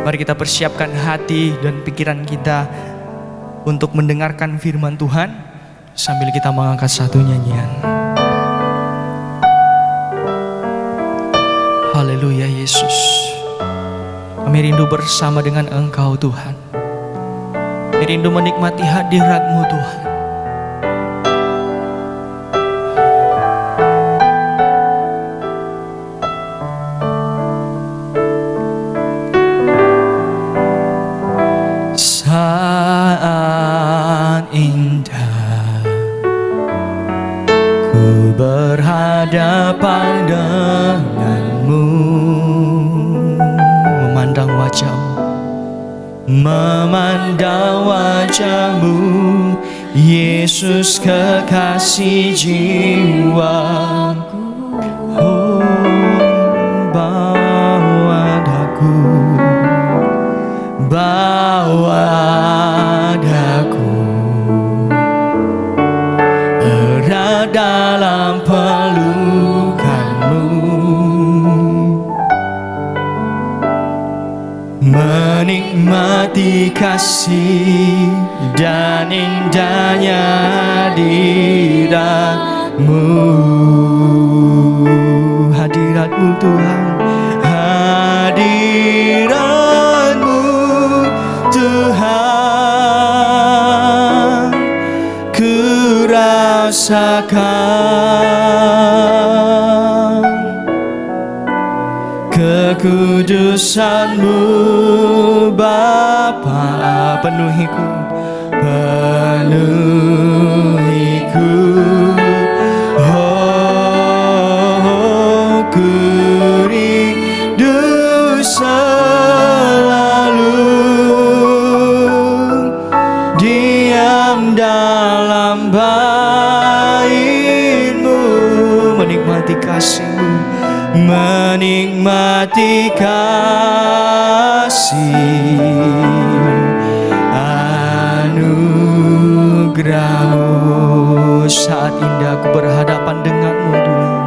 Mari kita persiapkan hati dan pikiran kita untuk mendengarkan firman Tuhan sambil kita mengangkat satu nyanyian. Haleluya Yesus. Kami rindu bersama dengan Engkau Tuhan. Kami rindu menikmati hadirat-Mu Tuhan. Saat indah ku berhadapan denganmu, memandang wajahmu, Yesus kekasih jiwaku. Oh, bawa daku erat dalam pelukanmu, menikmati kasih dan indahnya hadirat-Mu. Hadirat-Mu Tuhan, hadirat-Mu Tuhan, ku rasakan kekudusan-Mu Bapa. Penuhiku, oh, ku rindu selalu diam dalam bait-Mu, menikmati kasih-Mu, menikmati kasih anugerah-Mu. Saat indah ku berhadapan dengan-Mu Tuhan.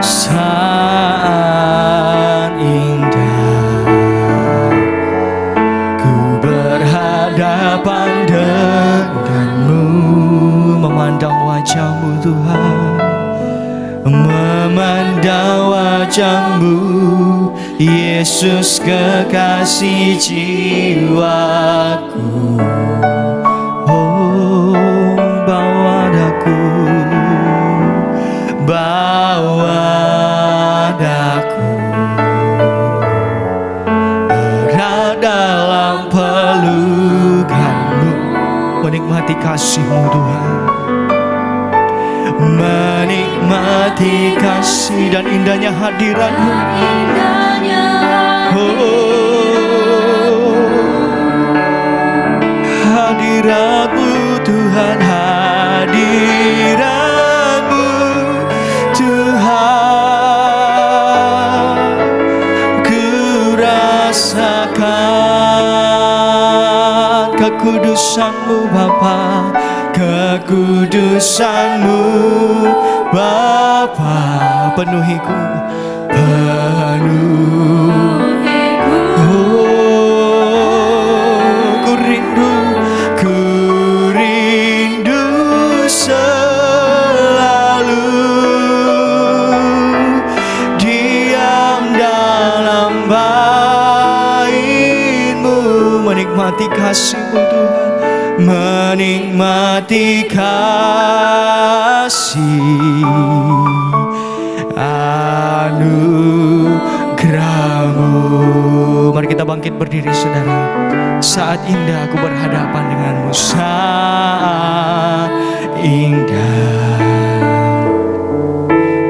Saat indah ku berhadapan dengan-Mu, memandang wajah-Mu Tuhan, memandang wajah-Mu, Yesus kekasih jiwaku. Oh, bawa daku erat dalam pelukan-Mu, menikmati kasih-Mu Tuhan, menikmati kasih dan indahnya hadirat-Mu. Oh, hadirat-Mu Tuhan, hadirat-Mu Tuhan, ku rasakan kekudusan-Mu Bapa, kekudusan-Mu Bapa. Penuhiku, oh, ku rindu selalu diam dalam bait-Mu, menikmati kasih-Mu Tuhan, menikmati kasih anugerah-Mu. Mari kita bangkit berdiri saudara. Saat indah aku berhadapan dengan-Mu, saat indah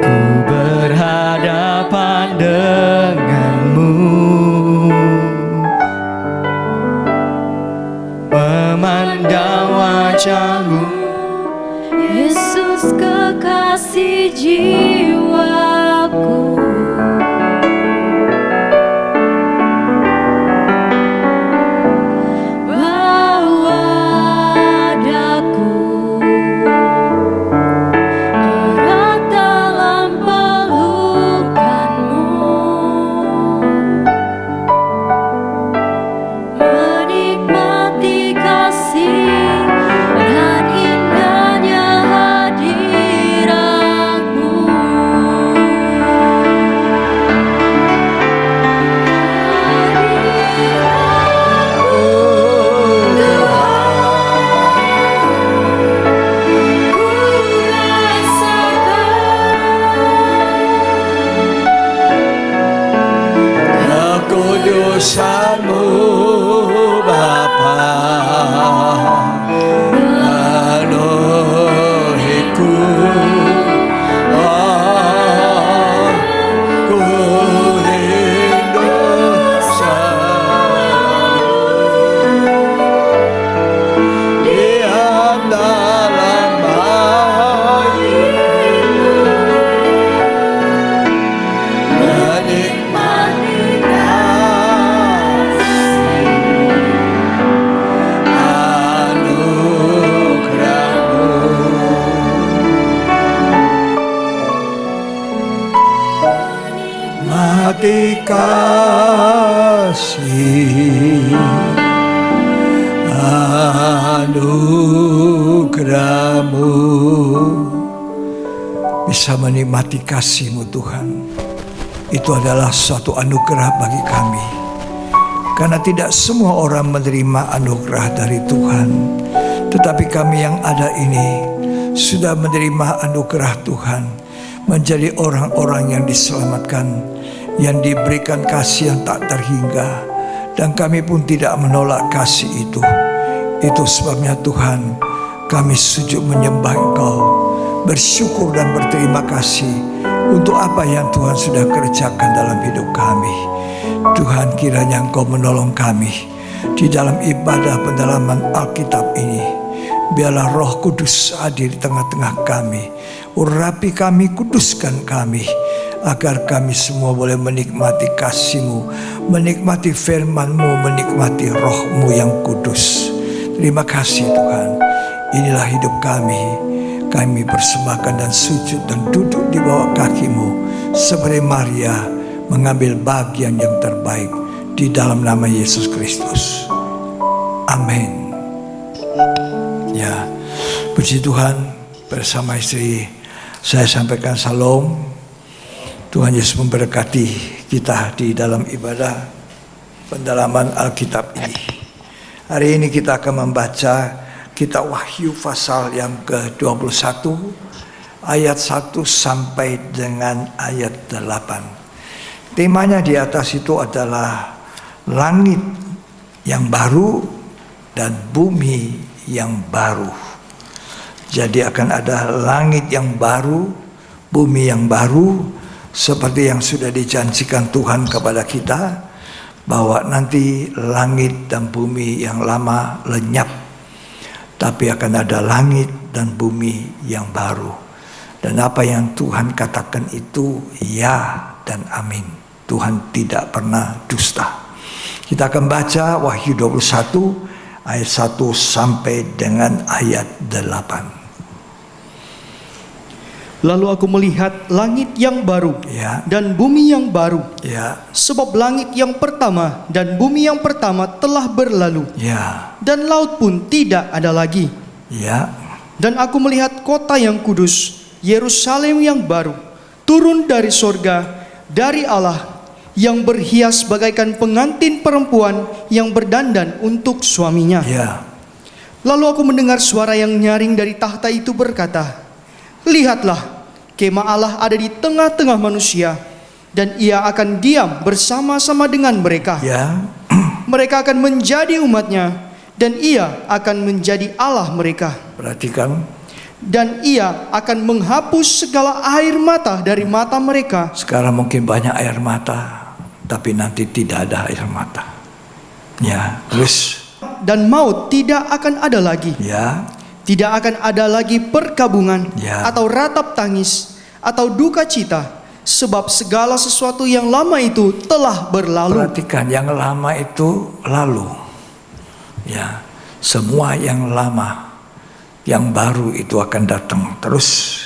ku berhadapan dengan-Mu, memandang wajah-Mu, Yesus kekasih jiwaku. dosamu Bapa, Elohiku, aku rindu diam dalam menikmati anugerahmu, mati kasih anugerahmu. Bisa menikmati kasih-Mu Tuhan, itu adalah suatu anugerah bagi kami. Karena tidak semua orang menerima anugerah dari Tuhan, tetapi kami yang ada ini sudah menerima anugerah Tuhan, menjadi orang-orang yang diselamatkan, yang diberikan kasih yang tak terhingga, dan kami pun tidak menolak kasih itu. Itu sebabnya Tuhan, kami sujud menyembah Engkau, bersyukur dan berterima kasih untuk apa yang Tuhan sudah kerjakan dalam hidup kami. Tuhan, kiranya Engkau menolong kami di dalam ibadah pendalaman Alkitab ini. Biarlah Roh Kudus hadir di tengah-tengah kami, urapi kami, kuduskan kami, agar kami semua boleh menikmati kasih-Mu, menikmati firman-Mu, menikmati Roh-Mu yang kudus. Terima kasih Tuhan. Inilah hidup kami. Kami persembahkan dan sujud dan duduk di bawah kaki-Mu, seperti Maria mengambil bagian yang terbaik di dalam nama Yesus Kristus. Amin. Ya, puji Tuhan, bersama istri saya sampaikan salam. Tuhan Yesus memberkati kita di dalam ibadah pendalaman Alkitab ini. Hari ini kita akan membaca kitab Wahyu pasal yang ke-21 ayat 1 sampai dengan ayat 8. Temanya di atas itu adalah langit yang baru dan bumi yang baru. Jadi akan ada langit yang baru, bumi yang baru, seperti yang sudah dijanjikan Tuhan kepada kita, bahwa nanti langit dan bumi yang lama lenyap, tapi akan ada langit dan bumi yang baru. Dan apa yang Tuhan katakan itu ya dan amin. Tuhan tidak pernah dusta. Kita akan baca Wahyu 21 ayat 1 sampai dengan ayat 8. Lalu aku melihat langit yang baru Ya. dan bumi yang baru, Ya. sebab langit yang pertama dan bumi yang pertama telah berlalu, Ya. dan laut pun tidak ada lagi. Ya. Dan aku melihat kota yang kudus, Yerusalem yang baru, turun dari sorga, dari Allah, yang berhias bagaikan pengantin perempuan yang berdandan untuk suaminya. Ya. Lalu aku mendengar suara yang nyaring dari tahta itu berkata, "Lihatlah, kemah Allah ada di tengah-tengah manusia, dan ia akan diam bersama-sama dengan mereka. Ya. Mereka akan menjadi umatnya, dan ia akan menjadi Allah mereka. Perhatikan, Dan ia akan menghapus segala air mata dari mata mereka, sekarang mungkin banyak air mata, tapi nanti tidak ada air mata. Ya. Terus. dan maut tidak akan ada lagi. Ya. Tidak akan ada lagi perkabungan, Ya. atau ratap tangis, atau duka cita, sebab segala sesuatu yang lama itu telah berlalu." Perhatikan, yang lama itu lalu. Ya, semua yang lama, yang baru itu akan datang. Terus,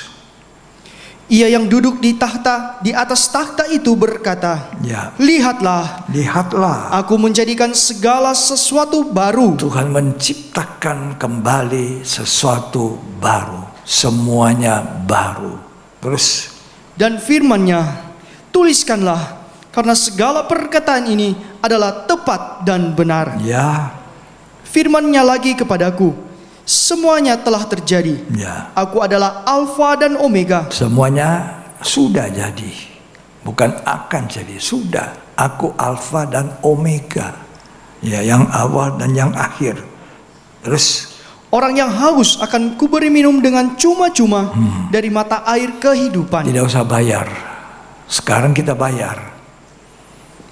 Ia yang duduk di tahta, di atas tahta itu berkata, ya, "Lihatlah, lihatlah, aku menjadikan segala sesuatu baru." Tuhan menciptakan kembali sesuatu baru, semuanya baru. Terus, Dan firman-Nya, "Tuliskanlah, karena segala perkataan ini adalah tepat dan benar." ya, Firman-Nya lagi kepadaku, "Semuanya telah terjadi. ya, Aku adalah Alfa dan Omega, semuanya sudah jadi, bukan akan jadi, sudah. Aku Alfa dan Omega. Ya, yang awal dan yang akhir. Terus orang yang haus akan kuberi minum dengan cuma-cuma dari mata air kehidupan. tidak usah bayar. Sekarang kita bayar.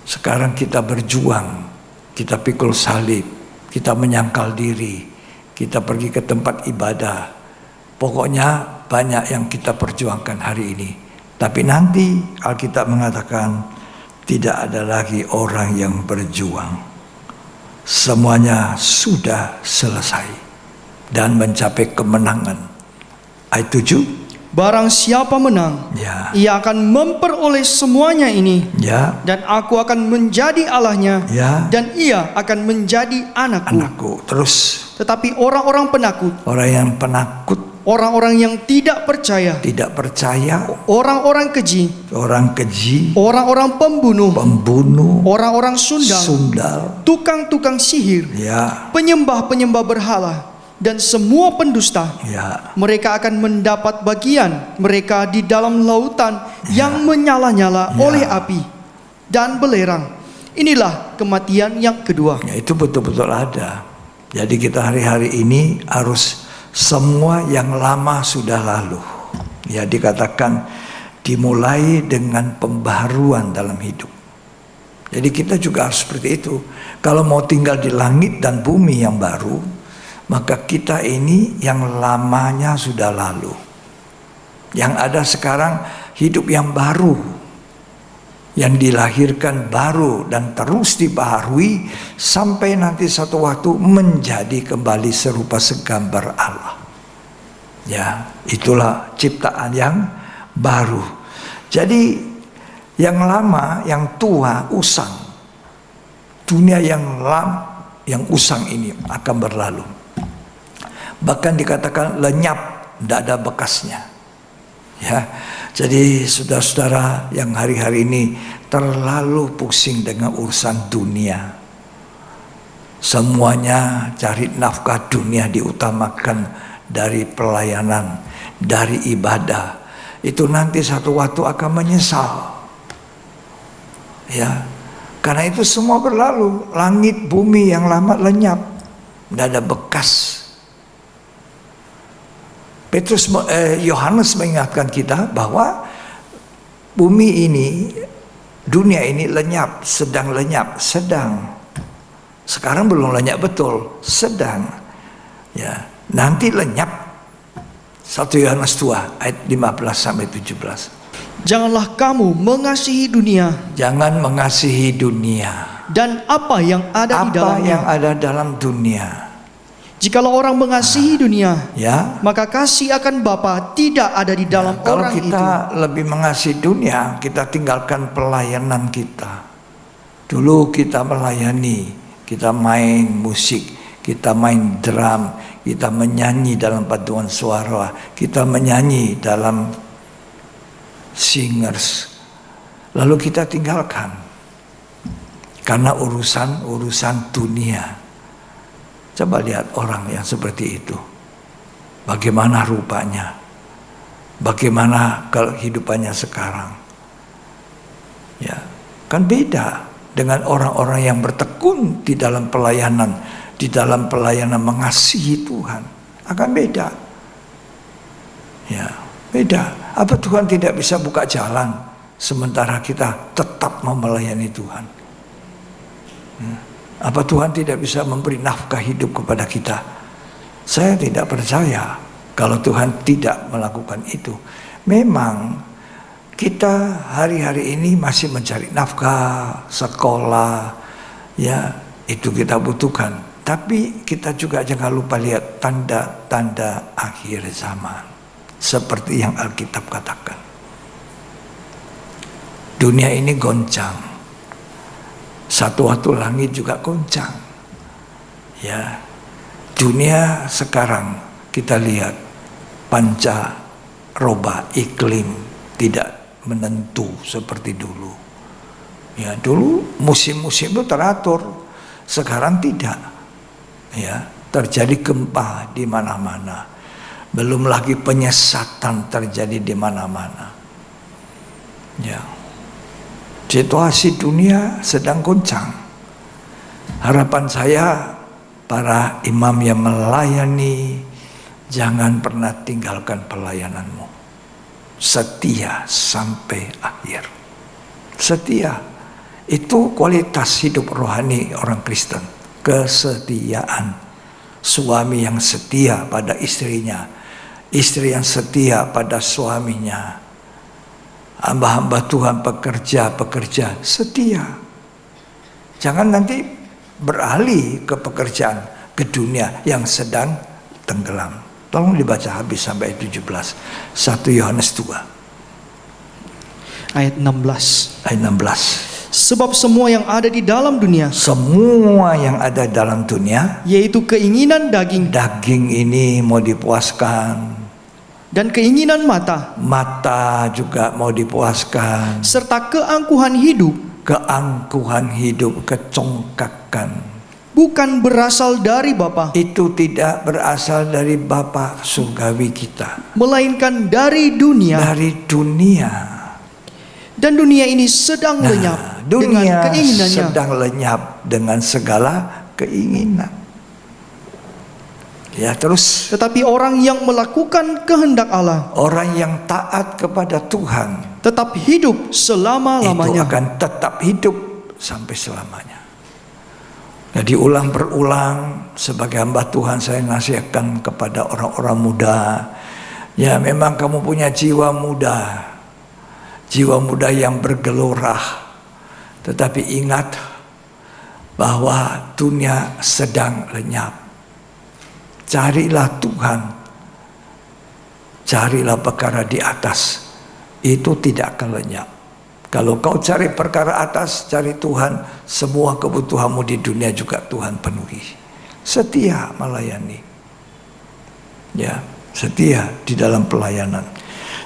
Sekarang kita berjuang. Kita pikul salib. Kita menyangkal diri. Kita pergi ke tempat ibadah. Pokoknya banyak yang kita perjuangkan hari ini. Tapi nanti Alkitab mengatakan tidak ada lagi orang yang berjuang. Semuanya sudah selesai dan mencapai kemenangan. Ayat 7. Barang siapa menang, Ya. ia akan memperoleh semuanya ini. Ya. Dan aku akan menjadi Allahnya, Ya. dan ia akan menjadi anakku. Anakku. Terus Tetapi orang-orang penakut, orang yang penakut, orang-orang yang tidak percaya, tidak percaya, orang-orang keji, orang keji, orang-orang pembunuh, pembunuh, orang-orang sundal, tukang-tukang sihir, ya, penyembah-penyembah berhala, dan semua pendusta, ya, mereka akan mendapat bagian mereka di dalam lautan yang menyala-nyala oleh api dan belerang. Inilah kematian yang kedua. ya, itu betul-betul ada. Jadi kita hari-hari ini harus semua yang lama sudah lalu. Ya, dikatakan dimulai dengan pembaharuan dalam hidup. Jadi kita juga harus seperti itu. Kalau mau tinggal di langit dan bumi yang baru, maka kita ini yang lamanya sudah lalu. Yang ada sekarang hidup yang baru, yang dilahirkan baru dan terus dibaharui sampai nanti satu waktu menjadi kembali serupa segambar Allah. Ya, itulah ciptaan yang baru. Jadi yang lama, yang tua, usang. Dunia yang usang ini akan berlalu. Bahkan dikatakan lenyap, tidak ada bekasnya. Ya, jadi saudara-saudara yang hari-hari ini terlalu pusing dengan urusan dunia. Semuanya cari nafkah dunia diutamakan dari pelayanan, dari ibadah. Itu nanti satu waktu akan menyesal. Ya, karena itu semua berlalu. Langit bumi yang lama lenyap, tidak ada bekas. Yohanes mengingatkan kita bahwa bumi ini, dunia ini lenyap, sedang lenyap, sedang. Sekarang belum lenyap betul, sedang. Ya, nanti lenyap. 1 Yohanes 2 ayat 15 sampai 17. Janganlah kamu mengasihi dunia Jangan mengasihi dunia. dan apa yang ada di Apa dalamnya. yang ada dalam dunia. Jikalau orang mengasihi dunia, Ya. maka kasih akan Bapa tidak ada di dalam Kalau orang itu. kita lebih mengasihi dunia, kita tinggalkan pelayanan kita. Dulu kita melayani, kita main musik, kita main drum, kita menyanyi dalam paduan suara, kita menyanyi dalam singers. Lalu kita tinggalkan karena urusan dunia. Coba lihat orang yang seperti itu. Bagaimana rupanya? Bagaimana kehidupannya sekarang? Ya, kan beda dengan orang-orang yang bertekun di dalam pelayanan, mengasihi Tuhan. Akan beda. Ya, beda. Apa Tuhan tidak bisa buka jalan sementara kita tetap mau melayani Tuhan? Apa Tuhan tidak bisa memberi nafkah hidup kepada kita? Saya tidak percaya kalau Tuhan tidak melakukan itu. Memang kita hari-hari ini masih mencari nafkah, sekolah, ya itu kita butuhkan. Tapi kita juga jangan lupa lihat tanda-tanda akhir zaman. Seperti yang Alkitab katakan. Dunia ini goncang. Satu waktu langit juga goncang. Ya, dunia sekarang kita lihat pancaroba iklim tidak menentu seperti dulu. Ya, dulu musim-musim itu teratur, sekarang tidak. Ya, terjadi gempa di mana-mana. Belum lagi penyesatan terjadi di mana-mana. Ya. Situasi dunia sedang goncang. Harapan saya, para imam yang melayani, jangan pernah tinggalkan pelayananmu. Setia sampai akhir. Setia, itu kualitas hidup rohani orang Kristen. Kesetiaan. Suami yang setia pada istrinya, istri yang setia pada suaminya, hamba-hamba Tuhan pekerja setia. Jangan nanti beralih ke pekerjaan, ke dunia yang sedang tenggelam. Tolong dibaca habis sampai 17. 1 Yohanes 2 Ayat 16. ayat 16. Sebab semua yang ada di dalam dunia, Semua yang ada dalam dunia, yaitu keinginan daging daging ini mau dipuaskan, dan keinginan mata, mata juga mau dipuaskan, serta keangkuhan hidup, keangkuhan hidup, kecongkakan, bukan berasal dari Bapa, itu tidak berasal dari Bapa surgawi kita, melainkan dari dunia. dari dunia. Dan dunia ini sedang lenyap dengan Dunia keinginannya. sedang lenyap dengan segala keinginan. Ya, terus Tetapi orang yang melakukan kehendak Allah orang yang taat kepada Tuhan tetap hidup itu selama-lamanya. akan tetap hidup sampai selamanya. Jadi ulang berulang sebagai hamba Tuhan saya nasihatkan kepada orang-orang muda. Ya, memang kamu punya jiwa muda. Jiwa muda yang bergelora. Tetapi ingat bahwa dunia sedang lenyap. Carilah Tuhan. Carilah perkara di atas. Itu tidak akan lenyap. Kalau kau cari perkara atas, cari Tuhan, semua kebutuhanmu di dunia juga Tuhan penuhi. Setia melayani. Ya, setia di dalam pelayanan.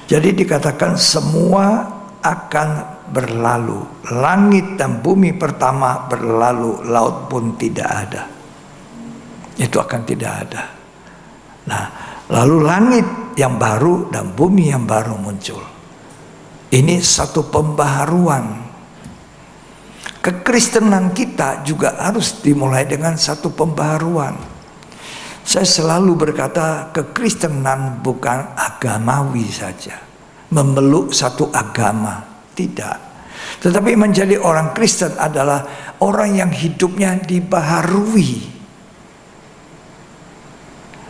Jadi dikatakan semua akan berlalu. Langit dan bumi pertama berlalu, laut pun tidak ada. Itu akan tidak ada. Nah, lalu langit yang baru dan bumi yang baru muncul. Ini satu pembaharuan. Kekristenan kita juga harus dimulai dengan satu pembaharuan. Saya selalu berkata, kekristenan bukan agamawi saja, memeluk satu agama, tidak. Tetapi menjadi orang Kristen adalah orang yang hidupnya dibaharui.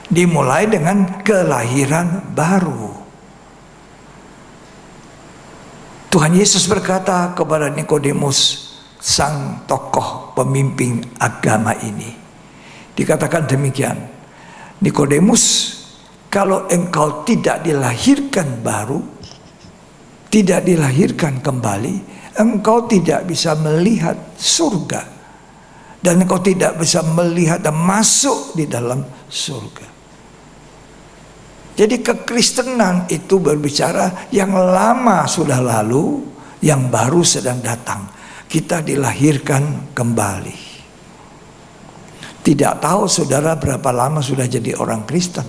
Dimulai dengan kelahiran baru. Tuhan Yesus berkata kepada Nikodemus, sang tokoh pemimpin agama ini. Dikatakan demikian, Nikodemus, kalau engkau tidak dilahirkan baru, tidak dilahirkan kembali, engkau tidak bisa melihat surga. Dan engkau tidak bisa melihat dan masuk di dalam surga. Jadi kekristenan itu berbicara yang lama sudah lalu, yang baru sedang datang. Kita dilahirkan kembali. Tidak tahu saudara berapa lama sudah jadi orang Kristen.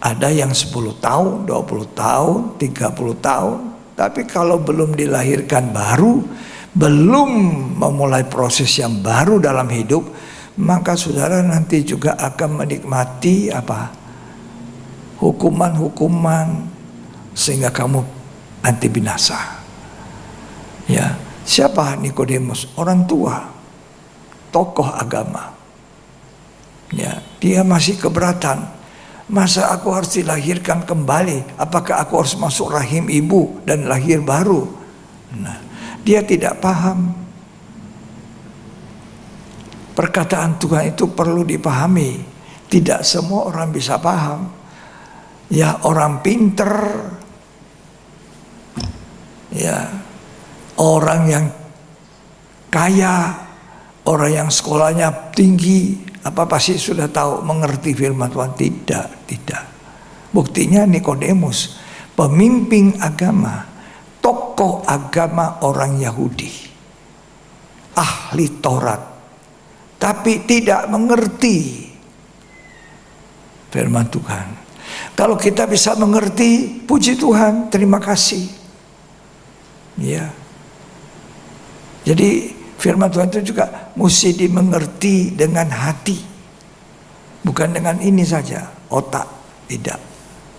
Ada yang 10 tahun, 20 tahun, 30 tahun. Tapi kalau belum dilahirkan baru, belum memulai proses yang baru dalam hidup, maka saudara nanti juga akan menikmati hukuman-hukuman sehingga kamu nanti binasa. Ya, siapa Nikodemus? Orang tua, tokoh agama. Ya, dia masih keberatan. Masa aku harus dilahirkan kembali? Apakah aku harus masuk rahim ibu dan lahir baru? Nah, dia tidak paham. Perkataan Tuhan itu perlu dipahami. Tidak semua orang bisa paham. Ya, orang pinter, ya, orang yang kaya, orang yang sekolahnya tinggi, apa pasti sudah tahu mengerti firman Tuhan? Tidak. Buktinya Nikodemus, pemimpin agama, tokoh agama orang Yahudi, ahli Taurat, tapi tidak mengerti firman Tuhan. Kalau kita bisa mengerti, puji Tuhan, terima kasih. Ya. Jadi firman Tuhan itu juga mesti dimengerti dengan hati, bukan dengan ini saja, otak, tidak.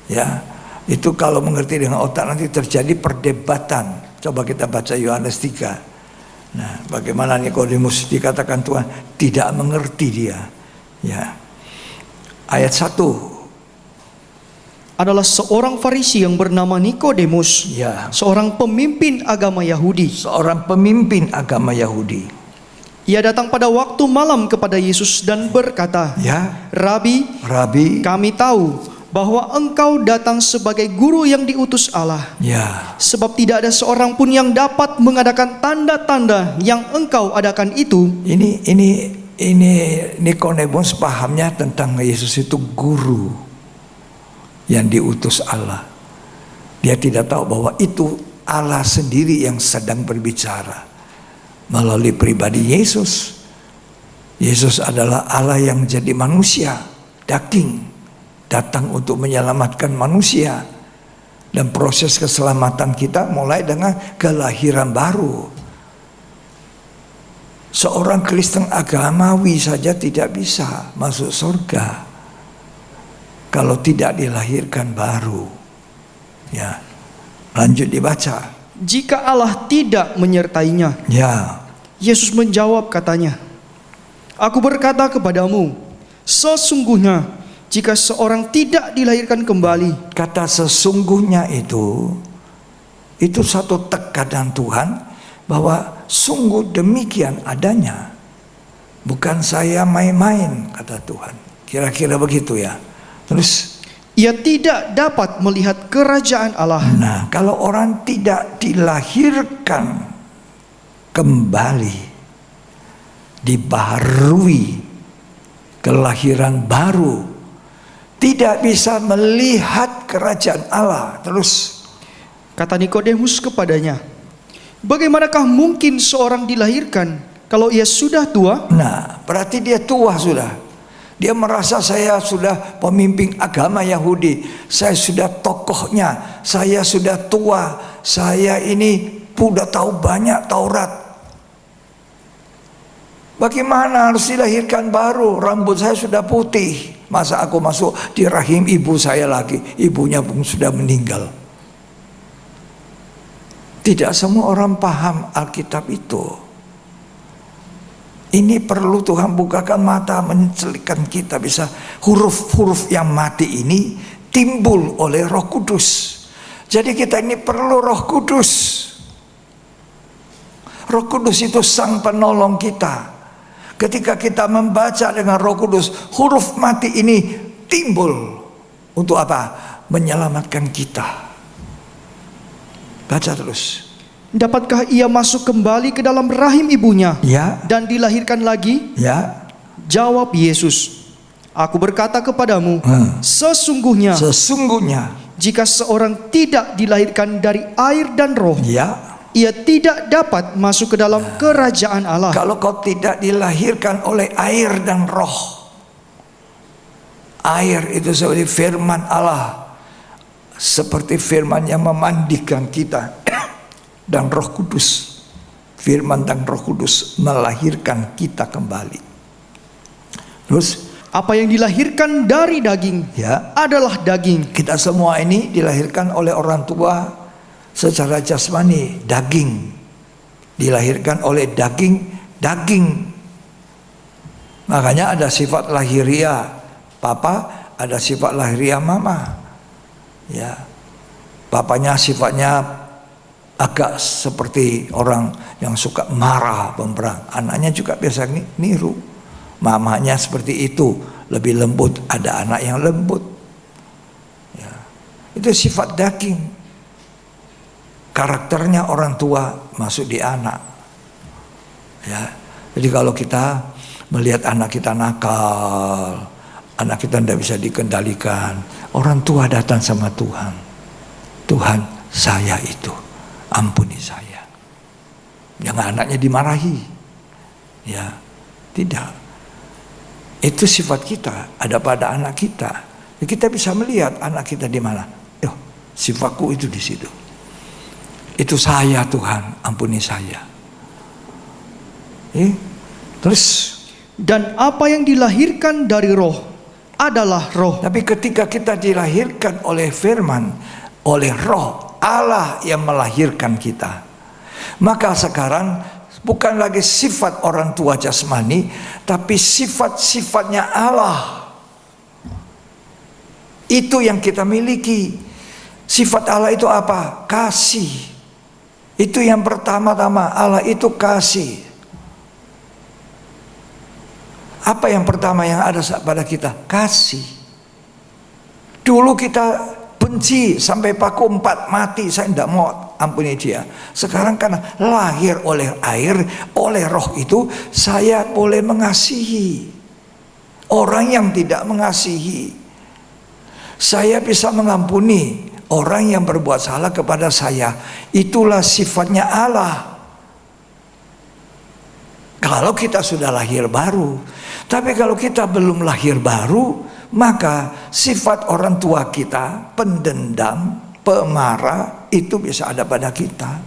Ya, itu kalau mengerti dengan otak nanti terjadi perdebatan. Coba kita baca Yohanes 3. Nah, bagaimana Nikodemus dikatakan Tuhan tidak mengerti dia. Ya. Ayat 1. Adalah seorang Farisi yang bernama Nikodemus, Ya. seorang pemimpin agama Yahudi. Seorang pemimpin agama Yahudi. Ia datang pada waktu malam kepada Yesus dan berkata, Ya. Rabi, Rabi. kami tahu bahwa engkau datang sebagai guru yang diutus Allah. Ya. Sebab tidak ada seorang pun yang dapat mengadakan tanda-tanda yang engkau adakan itu. Ini Nikodemus pahamnya tentang Yesus itu guru yang diutus Allah. Dia tidak tahu bahwa itu Allah sendiri yang sedang berbicara melalui pribadi Yesus. Yesus adalah Allah yang menjadi manusia, daging, datang untuk menyelamatkan manusia. Dan proses keselamatan kita mulai dengan kelahiran baru. Seorang Kristen agamawi saja tidak bisa masuk surga kalau tidak dilahirkan baru. Ya, lanjut dibaca. Jika Allah tidak menyertainya, Ya, Yesus menjawab katanya, Aku berkata kepadamu, sesungguhnya jika seorang tidak dilahirkan kembali. kata sesungguhnya itu satu tekanan Tuhan bahwa sungguh demikian adanya. Bukan saya main-main, kata Tuhan. Kira-kira begitu ya. Terus, Ia tidak dapat melihat kerajaan Allah. nah, kalau orang tidak dilahirkan kembali, dibaharui kelahiran baru, tidak bisa melihat kerajaan Allah. Terus, Kata Nikodemus kepadanya, bagaimanakah mungkin seorang dilahirkan kalau ia sudah tua? nah, berarti dia tua sudah. Dia merasa saya sudah pemimpin agama Yahudi, saya sudah tokohnya, saya sudah tua, saya ini sudah tahu banyak Taurat. Bagaimana harus dilahirkan baru? Rambut saya sudah putih, masa aku masuk di rahim ibu saya lagi? Ibunya pun sudah meninggal. Tidak semua orang paham Alkitab itu. Ini perlu Tuhan bukakan mata, mencelikkan kita bisa huruf-huruf yang mati ini timbul oleh Roh Kudus. Jadi kita ini perlu Roh Kudus. Roh Kudus itu sang penolong kita. Ketika kita membaca dengan Roh Kudus, huruf mati ini timbul untuk apa? Menyelamatkan kita. Baca terus. Dapatkah ia masuk kembali ke dalam rahim ibunya Ya, dan dilahirkan lagi? ya. Jawab Yesus, Aku berkata kepadamu, sesungguhnya jika seorang tidak dilahirkan dari air dan roh, Ya. ia tidak dapat masuk ke dalam kerajaan Allah. Kalau kau tidak dilahirkan oleh air dan roh, air itu seperti firman Allah, seperti firman yang memandikan kita, dan Roh Kudus, firman dan Roh Kudus melahirkan kita kembali. Terus, Apa yang dilahirkan dari daging ya, adalah daging. kita semua ini dilahirkan oleh orang tua secara jasmani, daging. Dilahirkan oleh daging. Makanya ada sifat lahiriah papa, ada sifat lahiriah mama. Ya. Papanya sifatnya agak seperti orang yang suka marah, pemberang. Anaknya juga biasa niru. Mamanya seperti itu, lebih lembut. Ada anak yang lembut. Ya. Itu sifat daging. Karakternya orang tua masuk di anak. Ya. Jadi kalau kita melihat anak kita nakal, anak kita tidak bisa dikendalikan, orang tua datang sama Tuhan. Tuhan, saya itu, ampuni saya. Jangan anaknya dimarahi. Ya, tidak. Itu sifat kita ada pada anak kita. Kita bisa melihat anak kita di mana. Sifatku itu di situ. Itu saya, Tuhan, ampuni saya. Terus, Dan apa yang dilahirkan dari roh adalah roh. tapi ketika kita dilahirkan oleh firman, oleh roh Allah yang melahirkan kita, maka sekarang bukan lagi sifat orang tua jasmani, tapi sifat-sifatnya Allah. Itu yang kita miliki. Sifat Allah itu apa? Kasih. Itu yang pertama-tama, Allah itu kasih. Apa yang pertama yang ada pada kita? Kasih. Dulu kita benci sampai paku 4 mati, saya tidak mau ampuni dia. Sekarang karena lahir oleh air, oleh roh itu, saya boleh mengasihi orang yang tidak mengasihi. Saya bisa mengampuni orang yang berbuat salah kepada saya. Itulah sifatnya Allah. Kalau kita sudah lahir baru. Tapi kalau kita belum lahir baru, maka sifat orang tua kita, pendendam, pemarah, itu bisa ada pada kita.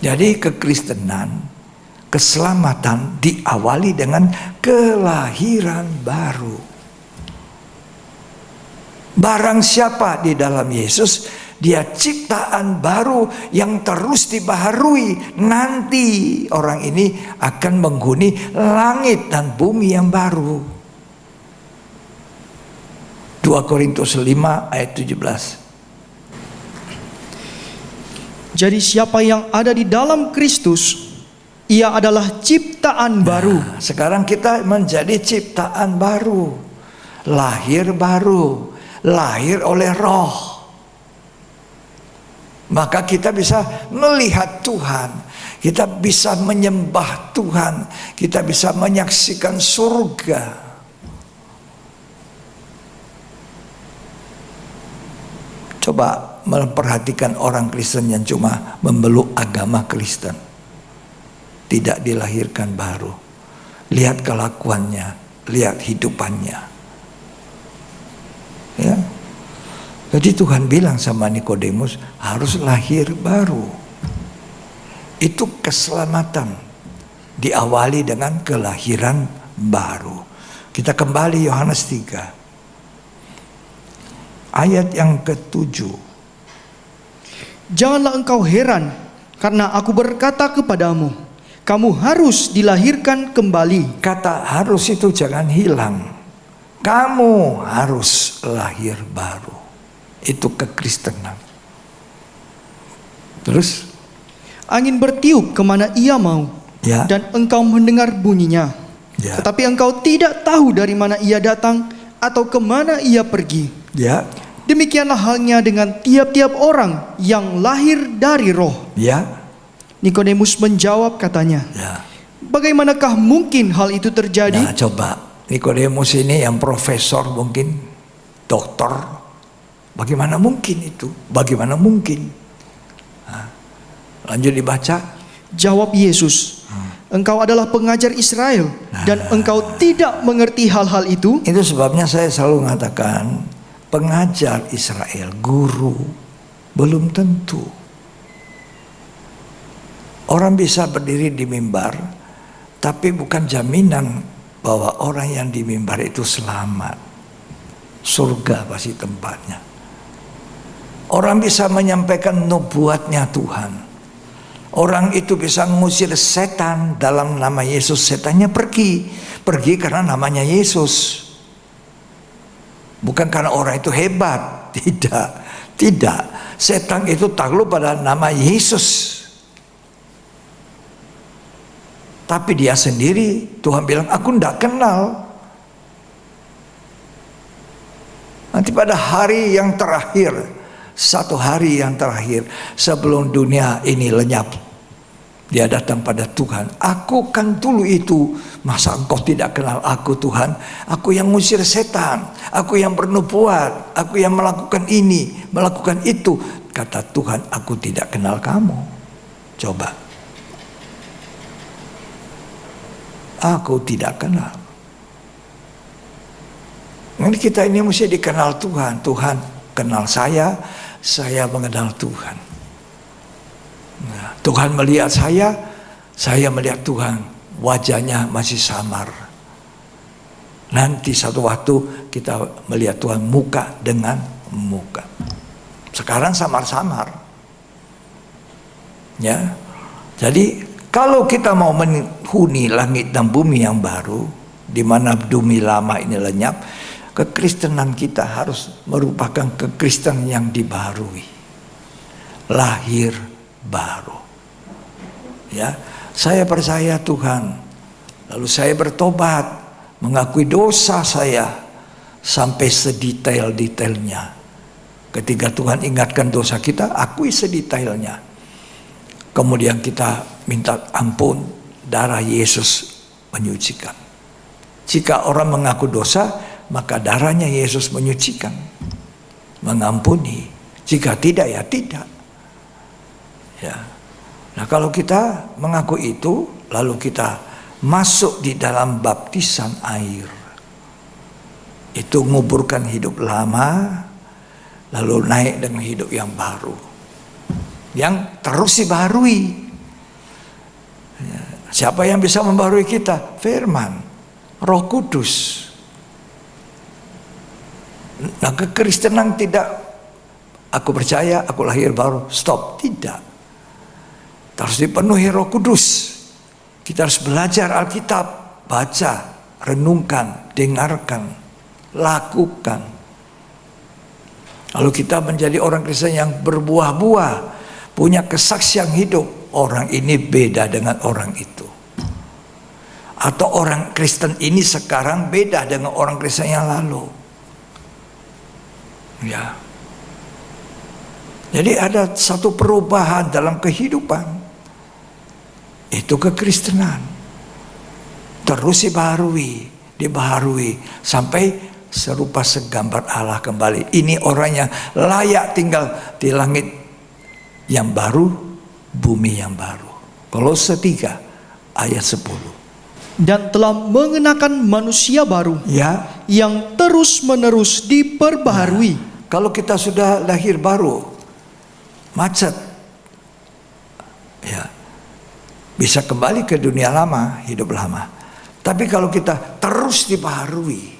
Jadi kekristenan, keselamatan diawali dengan kelahiran baru. Barang siapa di dalam Yesus, dia ciptaan baru yang terus dibaharui. Nanti orang ini akan menghuni langit dan bumi yang baru. 2 Korintus 5 ayat 17. Jadi siapa yang ada di dalam Kristus, ia adalah ciptaan baru. Sekarang kita menjadi ciptaan baru. Lahir baru. Lahir oleh roh. Maka kita bisa melihat Tuhan, kita bisa menyembah Tuhan, kita bisa menyaksikan surga. Coba memperhatikan orang Kristen yang cuma memeluk agama Kristen, tidak dilahirkan baru. Lihat kelakuannya, lihat hidupannya. Ya. Jadi Tuhan bilang sama Nikodemus, harus lahir baru. Itu keselamatan diawali dengan kelahiran baru. Kita kembali Yohanes 3 ayat yang ke-7. Janganlah engkau heran, karena aku berkata kepadamu, kamu harus dilahirkan kembali. Kata harus itu jangan hilang. Kamu harus lahir baru. Itu kekristenan. Terus? Angin bertiup kemana ia mau, Ya. dan engkau mendengar bunyinya. Ya. Tetapi engkau tidak tahu dari mana ia datang atau kemana ia pergi. Ya. Demikianlah halnya dengan tiap-tiap orang yang lahir dari roh. Ya. Nikodemus menjawab katanya, Ya. bagaimanakah mungkin hal itu terjadi? Nah, coba Nikodemus ini yang profesor mungkin, doktor. Bagaimana mungkin itu? Bagaimana mungkin? Nah, lanjut dibaca. Jawab Yesus, engkau adalah pengajar Israel dan engkau tidak mengerti hal-hal itu? Itu sebabnya saya selalu mengatakan, pengajar Israel, guru, belum tentu. Orang bisa berdiri di mimbar, tapi bukan jaminan bahwa orang yang di mimbar itu selamat. Surga pasti tempatnya. Orang bisa menyampaikan nubuatnya Tuhan. Orang itu bisa mengusir setan dalam nama Yesus. Setannya pergi. Pergi karena namanya Yesus. Bukan karena orang itu hebat. Tidak. Tidak. Setan itu takluk pada nama Yesus. Tapi dia sendiri, Tuhan bilang, aku tidak kenal. Nanti pada hari yang terakhir, satu hari yang terakhir, sebelum dunia ini lenyap, dia datang pada Tuhan. Aku kan dulu itu, masa engkau tidak kenal aku Tuhan? Aku yang ngusir setan, aku yang bernubuat, aku yang melakukan ini, melakukan itu. Kata Tuhan, aku tidak kenal kamu. Coba. Aku tidak kenal. Ini kita ini mesti dikenal Tuhan. Tuhan kenal saya mengenal Tuhan. Nah, Tuhan melihat saya Saya melihat Tuhan, wajahnya masih samar. Nanti satu waktu kita melihat Tuhan muka dengan muka. Sekarang samar-samar. Ya. Jadi kalau kita mau menghuni langit dan bumi yang baru, di mana bumi lama ini lenyap, kekristenan kita harus merupakan kekristenan yang dibaharui. Lahir baru. Ya, saya percaya Tuhan. Lalu saya bertobat, mengakui dosa saya sampai sedetail-detailnya. Ketika Tuhan ingatkan dosa kita, akui sedetailnya. Kemudian kita minta ampun, darah Yesus menyucikan. Jika orang mengaku dosa, maka darahnya Yesus menyucikan, mengampuni. Jika tidak, ya tidak. Ya. Nah, kalau kita mengaku itu, lalu kita masuk di dalam baptisan air, itu menguburkan hidup lama, lalu naik dengan hidup yang baru, yang terus dibaharui. Ya. Siapa yang bisa membaharui kita? Firman, Roh Kudus. Nah, kekristenan tidak, aku percaya, aku lahir baru, stop. Tidak. Harus dipenuhi Roh Kudus. Kita harus belajar Alkitab, baca, renungkan, dengarkan, lakukan. Lalu kita menjadi orang Kristen yang berbuah-buah, punya kesaksian hidup. Orang ini beda dengan orang itu. Atau orang Kristen ini sekarang beda dengan orang Kristen yang lalu. Ya. Jadi ada satu perubahan dalam kehidupan. Itu kekristenan. Terus dibaharui sampai serupa segambar Allah kembali. Ini orang yang layak tinggal di langit yang baru, bumi yang baru. Kolose 3 ayat 10. Dan telah mengenakan manusia baru, Ya, yang terus-menerus diperbaharui. kalau kita sudah lahir baru, macet, ya, bisa kembali ke dunia lama, hidup lama. Tapi kalau kita terus dibaharui,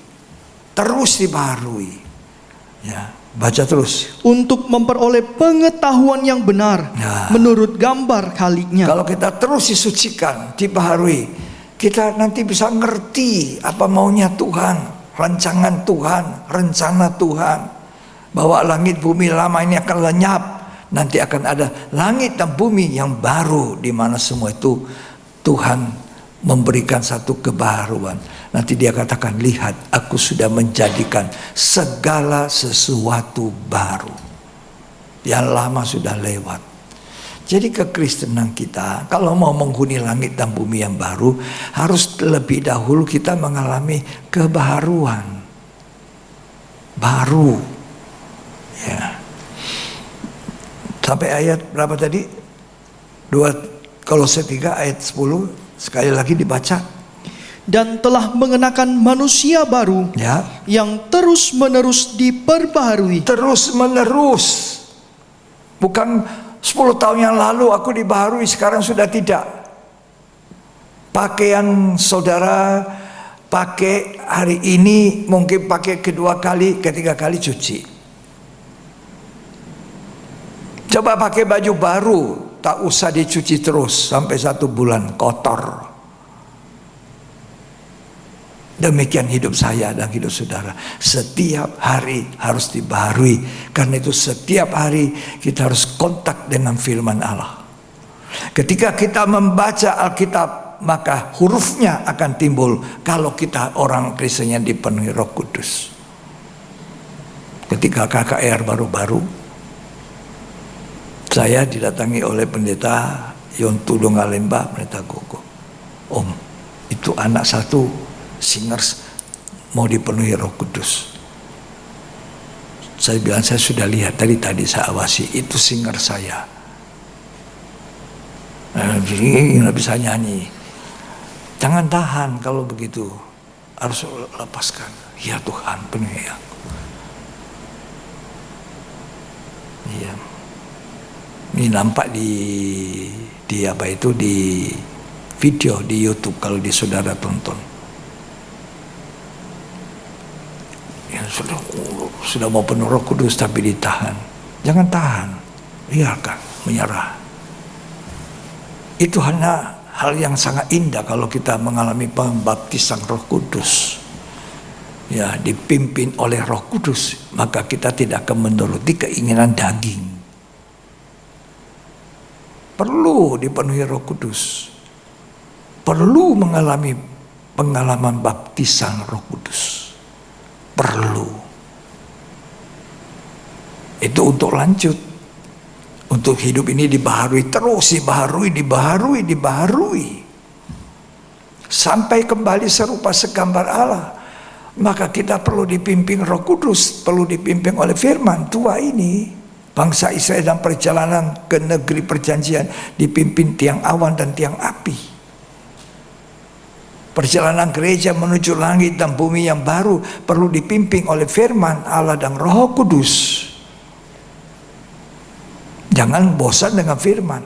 ya, baca terus. Untuk memperoleh pengetahuan yang benar, Nah. menurut gambar kalinya. Kalau kita terus disucikan, dibaharui, kita nanti bisa ngerti apa maunya Tuhan, rancangan Tuhan, rencana Tuhan, bahwa langit bumi lama ini akan lenyap. Nanti akan ada langit dan bumi yang baru, di mana semua itu Tuhan memberikan satu kebaruan. Nanti dia katakan, lihat, aku sudah menjadikan segala sesuatu baru. Yang lama sudah lewat. Jadi kekristenan kita, kalau mau menghuni langit dan bumi yang baru, harus lebih dahulu kita mengalami kebaharuan. Baru. Ya. Sampai ayat berapa tadi? Kolose 3 ayat 10. Sekali lagi dibaca. Dan telah mengenakan manusia baru, Ya. yang terus-menerus diperbaharui. Terus menerus. Bukan 10 tahun yang lalu aku dibaharui, sekarang sudah tidak. Pakaian saudara pakai hari ini, mungkin pakai kedua kali, ketiga kali cuci. Coba pakai baju baru, tak usah dicuci terus sampai 1 bulan, kotor. Demikian hidup saya dan hidup saudara. Setiap hari harus dibaharui. Karena itu setiap hari kita harus kontak dengan firman Allah. Ketika kita membaca Alkitab, maka hurufnya akan timbul kalau kita orang Kristen yang dipenuhi Roh Kudus. Ketika KKR baru-baru, saya didatangi oleh pendeta Yontu Dongalemba, pendeta Gogo. Om, itu anak satu singers mau dipenuhi Roh Kudus. Saya bilang, saya sudah lihat tadi saya awasi, itu singer saya. Jadi nggak bisa nyanyi. Jangan tahan kalau begitu, harus lepaskan. Ya Tuhan, penuhi aku. Iya. Ini nampak di apa itu di video di YouTube kalau di saudara tonton. Ya, sudah mau penuh Roh Kudus tapi ditahan. Jangan tahan, biarkan, menyerah. Itu hanya hal yang sangat indah kalau kita mengalami pembaptisan Roh Kudus. Ya, dipimpin oleh Roh Kudus, maka kita tidak akan menuruti keinginan daging. Perlu dipenuhi Roh Kudus. Perlu mengalami pengalaman baptisan Roh Kudus. Perlu. Itu untuk lanjut. Untuk hidup ini dibaharui terus, dibaharui. Sampai kembali serupa segambar Allah. Maka kita perlu dipimpin Roh Kudus, perlu dipimpin oleh firman. Tua ini, bangsa Israel dalam perjalanan ke negeri perjanjian dipimpin tiang awan dan tiang api. Perjalanan gereja menuju langit dan bumi yang baru perlu dipimpin oleh firman Allah dan Roh Kudus. Jangan bosan dengan firman.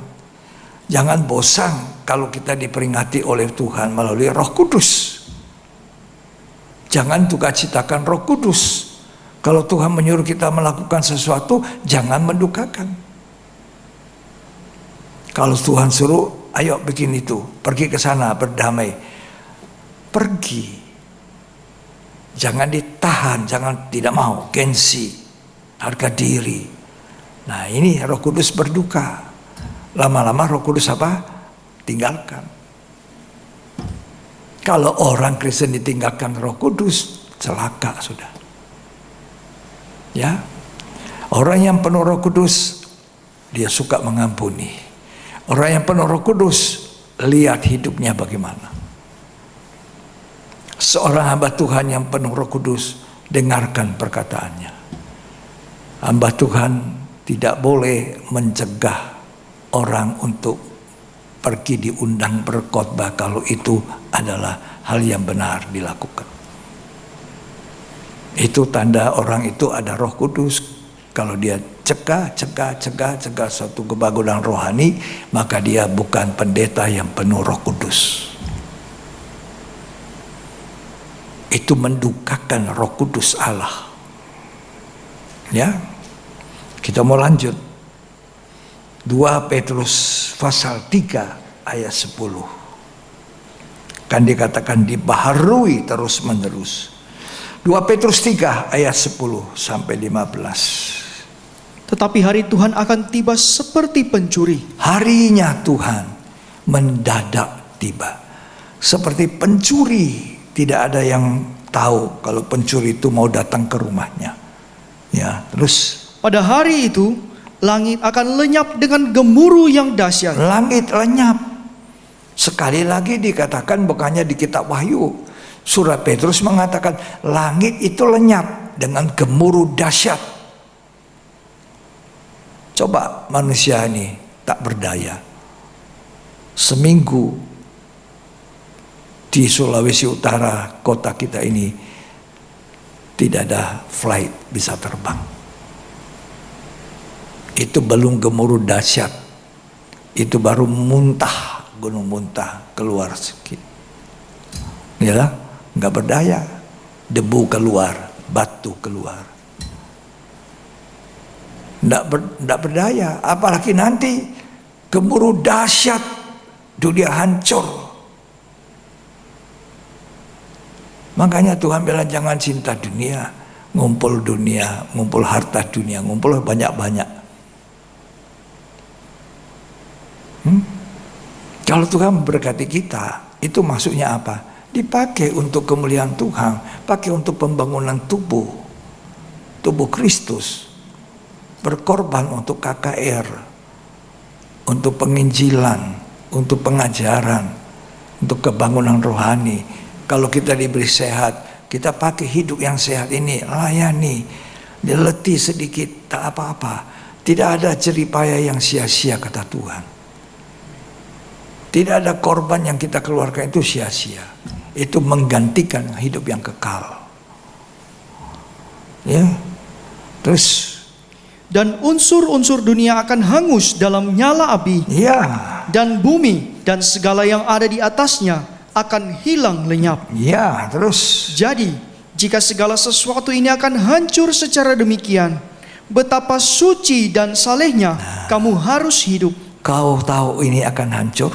Jangan bosan kalau kita diperingati oleh Tuhan melalui Roh Kudus. Jangan duka-citakan Roh Kudus. Kalau Tuhan menyuruh kita melakukan sesuatu, jangan mendukakan. Kalau Tuhan suruh, ayo bikin itu, pergi ke sana berdamai. Pergi. Jangan ditahan, jangan tidak mau, gengsi, harga diri. Nah, ini Roh Kudus berduka. Lama-lama Roh Kudus apa? Tinggalkan. Kalau orang Kristen ditinggalkan Roh Kudus, celaka sudah. Ya, orang yang penuh Roh Kudus, dia suka mengampuni. Orang yang penuh Roh Kudus, lihat hidupnya bagaimana. Seorang hamba Tuhan yang penuh Roh Kudus, dengarkan perkataannya. Hamba Tuhan tidak boleh mencegah orang untuk pergi diundang berkhotbah kalau itu adalah hal yang benar dilakukan. Itu tanda orang itu ada Roh Kudus. Kalau dia cegah suatu kebangunan rohani, maka dia bukan pendeta yang penuh Roh Kudus. Itu mendukakan Roh Kudus Allah. Ya, kita mau lanjut. 2 Petrus pasal 3 ayat 10. Kan dikatakan dibaharui terus menerus. 2 Petrus 3 ayat 10 sampai 15. Tetapi hari Tuhan akan tiba seperti pencuri. Harinya Tuhan mendadak tiba. Seperti pencuri. Tidak ada yang tahu kalau pencuri itu mau datang ke rumahnya. Ya, terus Pada hari itu, langit akan lenyap dengan gemuruh yang dahsyat. langit lenyap. Sekali lagi dikatakan, bukannya di kitab Wahyu, surat Petrus mengatakan langit itu lenyap dengan gemuruh dahsyat. Coba manusia ini tak berdaya. Seminggu di Sulawesi Utara, kota kita ini, tidak ada flight bisa terbang. Itu belum gemuruh dahsyat. Itu baru muntah, gunung muntah keluar sedikit. Ya, nggak berdaya. Debu keluar, batu keluar. Nggak berdaya. Apalagi nanti gemuruh dahsyat, dunia hancur. Makanya Tuhan bilang jangan cinta dunia, ngumpul harta dunia, ngumpul banyak-banyak. Kalau Tuhan berkati kita, itu maksudnya apa? Dipakai untuk kemuliaan Tuhan, pakai untuk pembangunan tubuh Kristus, berkorban untuk KKR, untuk penginjilan, untuk pengajaran, untuk kebangunan rohani. Kalau kita diberi sehat, kita pakai hidup yang sehat ini, layani, diletih sedikit, tak apa-apa. Tidak ada jeripaya yang sia-sia, kata Tuhan. Tidak ada korban yang kita keluarkan itu sia-sia. Itu menggantikan hidup yang kekal. Ya. Terus Dan unsur-unsur dunia akan hangus dalam nyala api. ya, Dan bumi dan segala yang ada di atasnya akan hilang lenyap. Ya, terus. Jadi, jika segala sesuatu ini akan hancur secara demikian, betapa suci dan salehnya kamu harus hidup. Kau tahu ini akan hancur,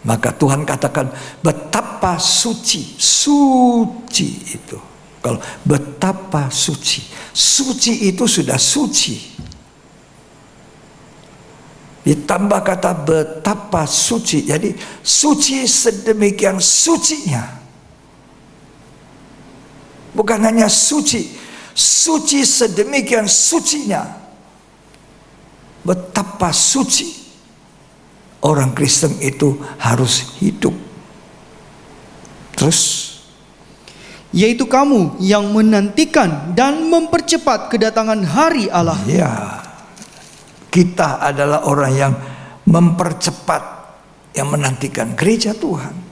maka Tuhan katakan betapa suci. Suci itu, kalau betapa suci, suci itu sudah suci. Ditambah kata betapa suci, jadi suci sedemikian sucinya. Bukan hanya suci, suci sedemikian sucinya. Betapa suci orang Kristen itu harus hidup. Terus, Yaitu kamu yang menantikan dan mempercepat kedatangan hari Allah. ya, kita adalah orang yang mempercepat, yang menantikan gereja Tuhan.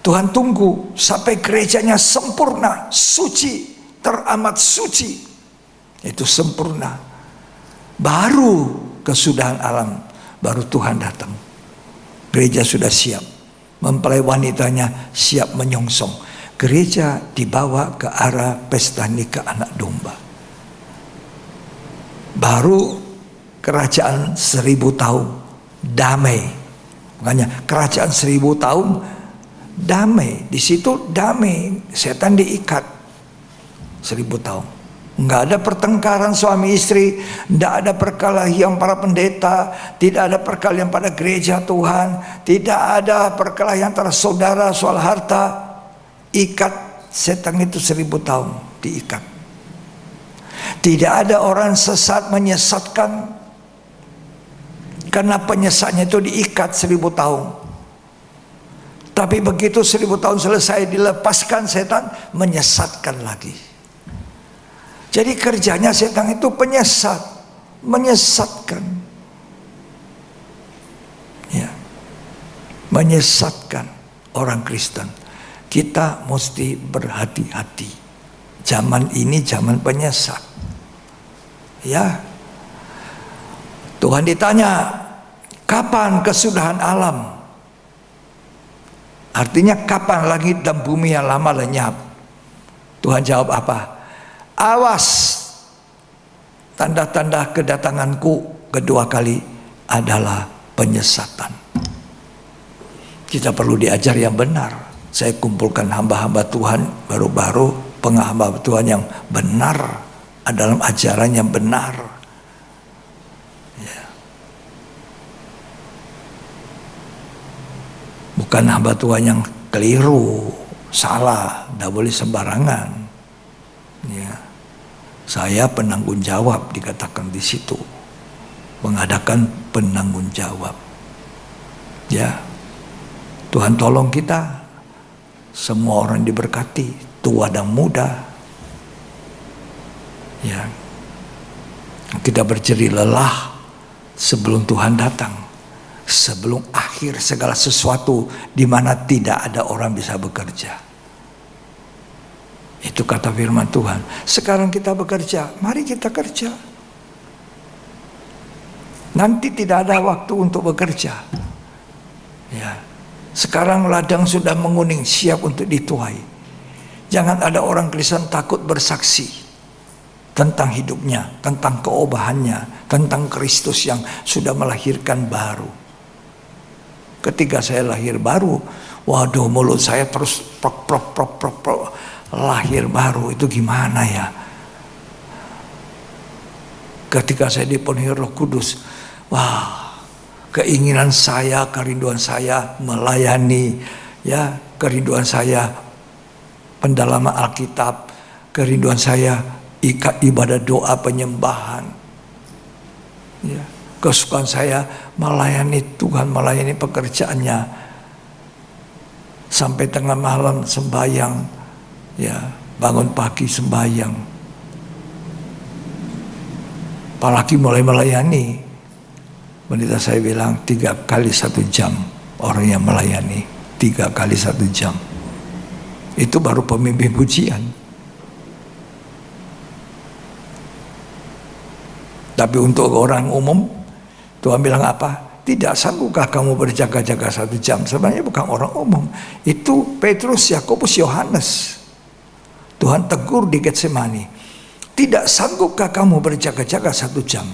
Tuhan tunggu sampai gerejanya sempurna, suci, teramat suci. Itu sempurna. Baru kesudahan alam, baru Tuhan datang. Gereja sudah siap, mempelai wanitanya siap menyongsong. Gereja dibawa ke arah pesta nikah anak domba. Baru kerajaan 1000 tahun damai. Makanya kerajaan 1000 tahun damai. Di situ damai, setan diikat 1000 tahun. Nggak ada pertengkaran suami istri, nggak ada perkelahian para pendeta, tidak ada perkelahian pada gereja Tuhan, tidak ada perkelahian antara saudara soal harta. Ikat setan itu 1000 tahun diikat. Tidak ada orang sesat menyesatkan, karena penyesatnya itu diikat 1000 tahun. Tapi begitu 1000 tahun selesai, dilepaskan setan, menyesatkan lagi. Jadi kerjanya setan itu penyesat, menyesatkan. Ya. Menyesatkan orang Kristen. Kita mesti berhati-hati. Zaman ini zaman penyesat. Ya. Tuhan ditanya, kapan kesudahan alam? Artinya kapan langit dan bumi yang lama lenyap? Tuhan jawab apa? Awas, tanda-tanda kedatanganku kedua kali adalah penyesatan. Kita perlu diajar yang benar. Saya kumpulkan hamba-hamba Tuhan baru-baru, penghamba Tuhan yang benar, dalam ajaran yang benar. Ya. Bukan hamba Tuhan yang keliru, salah, tidak boleh sembarangan. Ya. Saya penanggung jawab, dikatakan di situ, mengadakan penanggung jawab. Ya, Tuhan tolong kita, semua orang diberkati, tua dan muda. Ya, kita berjeri lelah sebelum Tuhan datang, sebelum akhir segala sesuatu, di mana tidak ada orang bisa bekerja. Itu kata firman Tuhan. Sekarang kita bekerja, mari kita kerja. Nanti tidak ada waktu untuk bekerja. Ya, sekarang ladang sudah menguning, siap untuk dituai. Jangan ada orang Kristen takut bersaksi tentang hidupnya, tentang keobahannya, tentang Kristus yang sudah melahirkan baru. Ketika saya lahir baru, waduh, mulut saya terus prok. Lahir baru itu gimana ya? Ketika saya dipenuhi Roh Kudus, wah, keinginan saya, kerinduan saya melayani, ya, kerinduan saya pendalaman Alkitab, kerinduan saya ibadah doa penyembahan, ya, kesukaan saya melayani Tuhan, melayani pekerjaannya, sampai tengah malam sembahyang, ya, bangun pagi sembahyang. Apalagi mulai melayani, pendeta saya bilang 3 kali 1 jam orang yang melayani, 3 kali 1 jam. Itu baru pemimpin pujian. Tapi untuk orang umum, Tuhan bilang apa? Tidak sanggupkah kamu berjaga-jaga 1 jam? Sebenarnya bukan orang umum. Itu Petrus, Yakobus, Yohanes. Tuhan tegur di Getsemani. Tidak sanggupkah kamu berjaga-jaga 1 jam?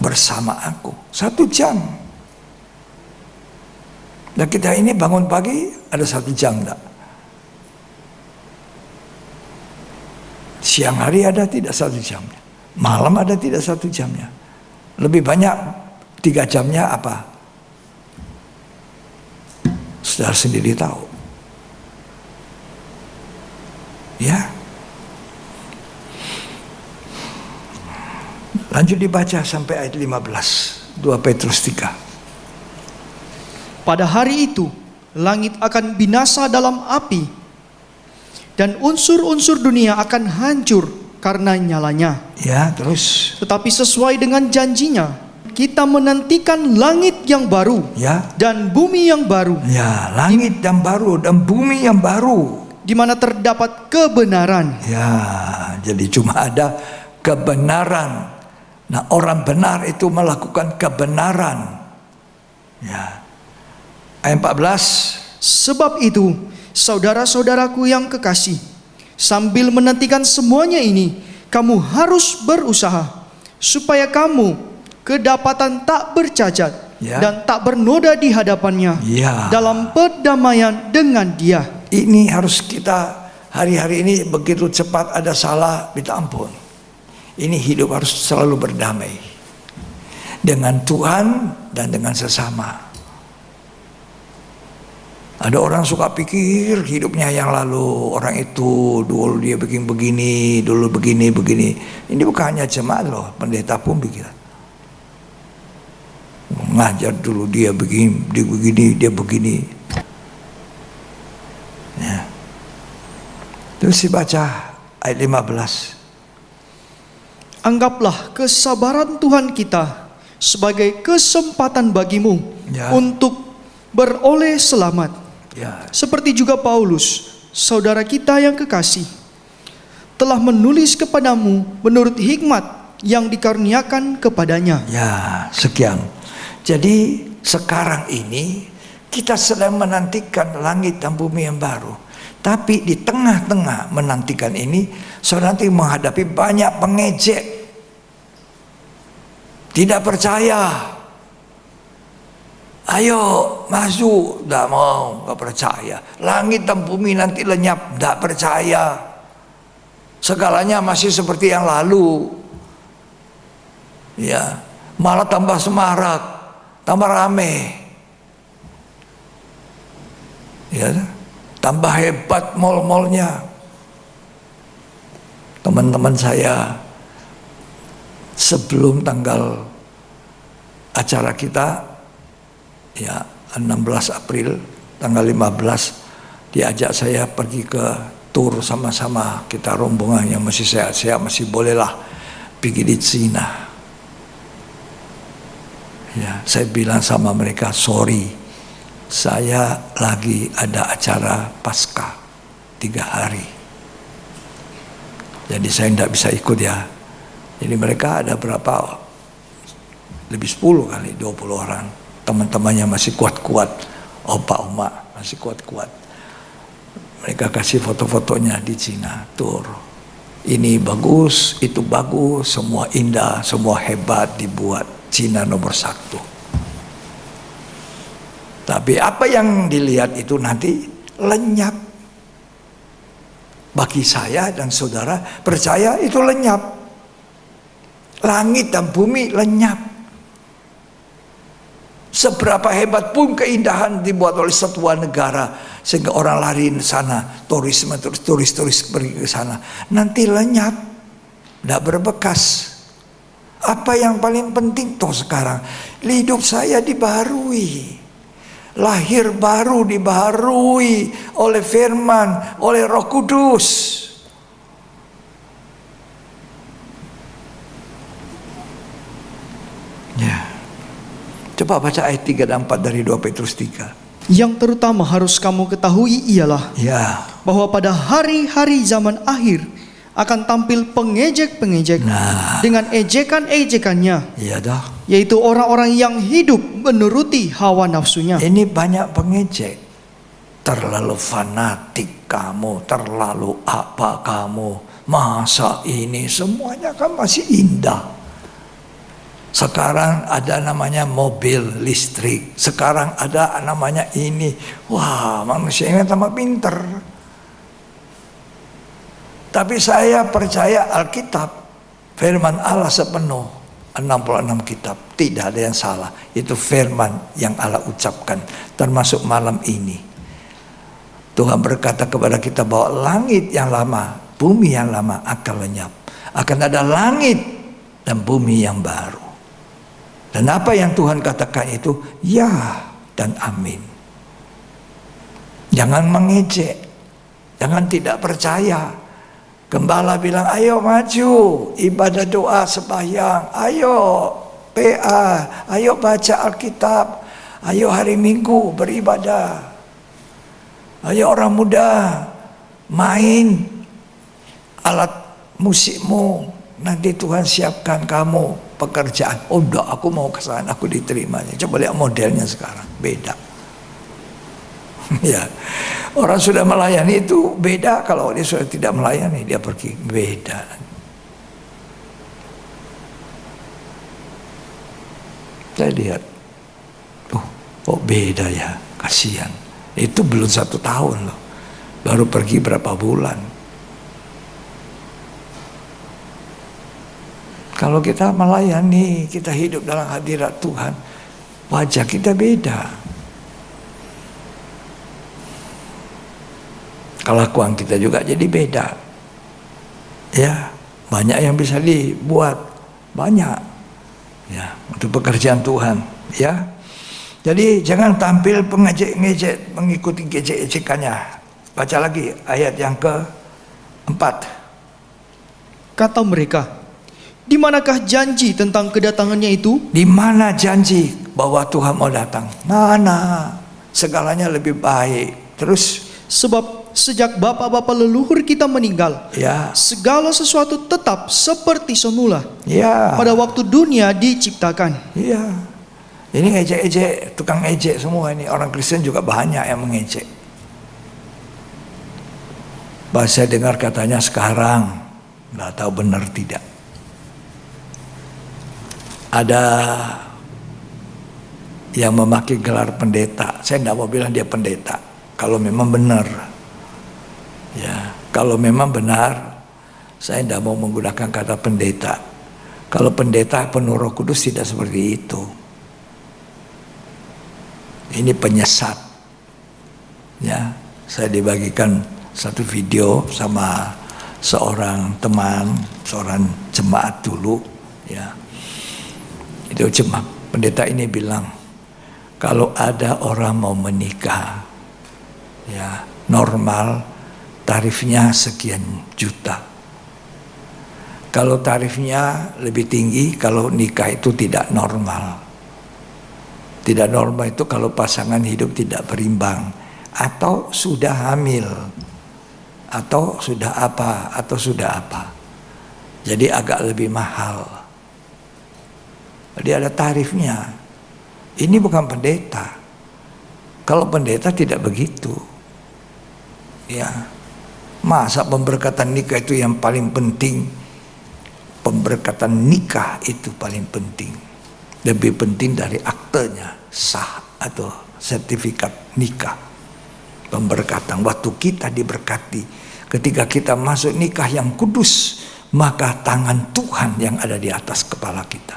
Bersama aku 1 jam. Dan kita ini bangun pagi ada 1 jam enggak? Siang hari ada tidak 1 jamnya. Malam ada tidak 1 jamnya. Lebih banyak 3 jamnya apa? Saudara sendiri tahu. Ya. Lanjut dibaca sampai ayat 15. 2 Petrus 3. Pada hari itu, langit akan binasa dalam api, dan unsur-unsur dunia akan hancur karena nyalanya. Ya, terus. Tetapi sesuai dengan janjinya, kita menantikan langit yang baru Ya. dan bumi yang baru, Ya, langit yang baru dan bumi yang baru. di mana terdapat kebenaran. Ya, jadi cuma ada kebenaran. Nah, orang benar itu melakukan kebenaran. Ya. Ayat 14. Sebab itu, saudara-saudaraku yang kekasih, sambil menantikan semuanya ini, kamu harus berusaha supaya kamu kedapatan tak bercacat Ya. dan tak bernoda di hadapannya Ya. dalam perdamaian dengan Dia. Ini harus kita hari-hari ini begitu cepat ada salah minta ampun. Ini hidup harus selalu berdamai dengan Tuhan dan dengan sesama. Ada orang suka pikir hidupnya yang lalu, orang itu dulu dia bikin begini, dulu begini. Ini bukan hanya jemaat loh, pendeta pun pikir. Ngajar dulu dia begini, dia begini. Ya. Terus dibaca ayat 15. Anggaplah kesabaran Tuhan kita sebagai kesempatan bagimu Ya. untuk beroleh selamat. Ya. Seperti juga Paulus, saudara kita yang kekasih, telah menulis kepadamu menurut hikmat yang dikaruniakan kepadanya. Ya, sekian. Jadi sekarang ini kita sedang menantikan langit dan bumi yang baru. Tapi di tengah-tengah menantikan ini, saudara nanti menghadapi banyak pengejek. Tidak percaya. Ayo masuk, tidak mau, tidak percaya. Langit dan bumi nanti lenyap, tidak percaya. Segalanya masih seperti yang lalu. Ya, malah tambah semarak, tambah rame. Ya, tambah hebat mal-malnya. Teman-teman saya sebelum tanggal acara kita, ya 16 April, tanggal 15 diajak saya pergi ke tur sama-sama, kita rombongan yang masih sehat-sehat masih bolehlah pergi di Cina. Ya, saya bilang sama mereka, sorry, saya lagi ada acara Paskah 3 hari. Jadi saya tidak bisa ikut ya. Jadi mereka ada berapa? Lebih 10 kali, 20 orang. Teman-temannya masih kuat-kuat. Opa-oma masih kuat-kuat. Mereka kasih foto-fotonya di Cina, tur. Ini bagus, itu bagus, semua indah, semua hebat dibuat. Cina nomor 1. Tapi apa yang dilihat itu nanti lenyap. Bagi saya dan saudara percaya itu lenyap. Langit dan bumi lenyap. Seberapa hebat pun keindahan dibuat oleh sebuah negara sehingga orang lari ke sana, turis pergi ke sana, nanti lenyap, tidak berbekas. Apa yang paling penting toh sekarang? Hidup saya dibaharui. Lahir baru dibaharui oleh firman, oleh Roh Kudus. Ya. Coba baca ayat 3 dan 4 dari 2 Petrus 3. Yang terutama harus kamu ketahui ialah Ya. bahwa pada hari-hari zaman akhir akan tampil pengejek-pengejek Nah. dengan ejekan-ejekannya, Iya dah. yaitu orang-orang yang hidup menuruti hawa nafsunya. Ini banyak pengejek. Terlalu fanatik kamu, terlalu apa kamu, masa ini semuanya kan masih indah. Sekarang ada namanya mobil listrik, sekarang ada namanya ini. Wah, manusia ini tambah pinter. Tapi saya percaya Alkitab, firman Allah sepenuh, 66 kitab, tidak ada yang salah. Itu firman yang Allah ucapkan, termasuk malam ini. Tuhan berkata kepada kita bahwa langit yang lama, bumi yang lama akan lenyap. Akan ada langit dan bumi yang baru. Dan apa yang Tuhan katakan itu, ya dan amin. Jangan mengejek, jangan tidak percaya. Gembala bilang, ayo maju, ibadah doa sembahyang, ayo PA, ayo baca Alkitab, ayo hari Minggu beribadah. Ayo orang muda, main alat musikmu, nanti Tuhan siapkan kamu pekerjaan. Oh enggak, aku mau ke sana, aku diterimanya. Coba lihat modelnya sekarang, beda. Ya, orang sudah melayani itu beda. Kalau dia sudah tidak melayani, dia pergi, beda. Saya lihat, kok beda ya, kasihan. Itu belum 1 tahun loh, baru pergi berapa bulan. Kalau kita melayani, kita hidup dalam hadirat Tuhan, wajah kita beda. Kelakuan kita juga jadi beda. Ya, banyak yang bisa dibuat, banyak. Ya, untuk pekerjaan Tuhan, ya. Jadi jangan tampil pengejek-ngejek, mengikuti gejek-gejekannya. Baca lagi ayat yang ke-4. Kata mereka, di manakah janji tentang kedatangannya itu? Di mana janji bahwa Tuhan mau datang? Mana? Segalanya lebih baik. Terus? Sebab sejak bapak-bapak leluhur kita meninggal, Ya. segala sesuatu tetap seperti semula. Ya. Pada waktu dunia diciptakan. Iya. Ini ejek-ejek, tukang ejek semua ini. Orang Kristen juga banyak yang mengejek. Saya dengar katanya sekarang, nggak tahu benar tidak. Ada yang memakai gelar pendeta. Saya nggak mau bilang dia pendeta. Kalau memang benar, ya. Kalau memang benar, saya nggak mau menggunakan kata pendeta. Kalau pendeta penuh Roh Kudus tidak seperti itu. Ini penyesat. Ya, saya dibagikan satu video sama seorang teman, seorang jemaat dulu, ya. Itu jemaat pendeta ini bilang, kalau ada orang mau menikah, ya, normal tarifnya sekian juta. Kalau tarifnya lebih tinggi, kalau nikah itu tidak normal. Tidak normal itu kalau pasangan hidup tidak berimbang, atau sudah hamil, atau sudah apa, atau sudah apa. Jadi agak lebih mahal. Jadi ada tarifnya. Ini bukan pendeta. Kalau pendeta tidak begitu. Ya. Masa pemberkatan nikah itu yang paling penting? Pemberkatan nikah itu paling penting. Lebih penting dari aktenya sah atau sertifikat nikah. Pemberkatan, waktu kita diberkati, ketika kita masuk nikah yang kudus, maka tangan Tuhan yang ada di atas kepala kita.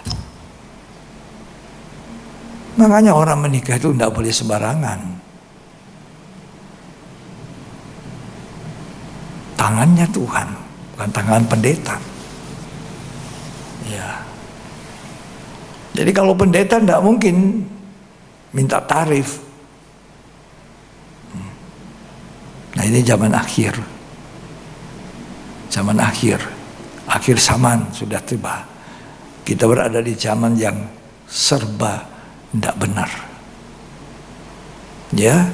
Makanya orang menikah itu tidak boleh sembarangan. Tangannya Tuhan, bukan tangan pendeta. Ya. Jadi kalau pendeta tidak mungkin minta tarif. Nah ini zaman akhir. Zaman akhir. Akhir zaman sudah tiba. Kita berada di zaman yang serba tidak benar. Ya.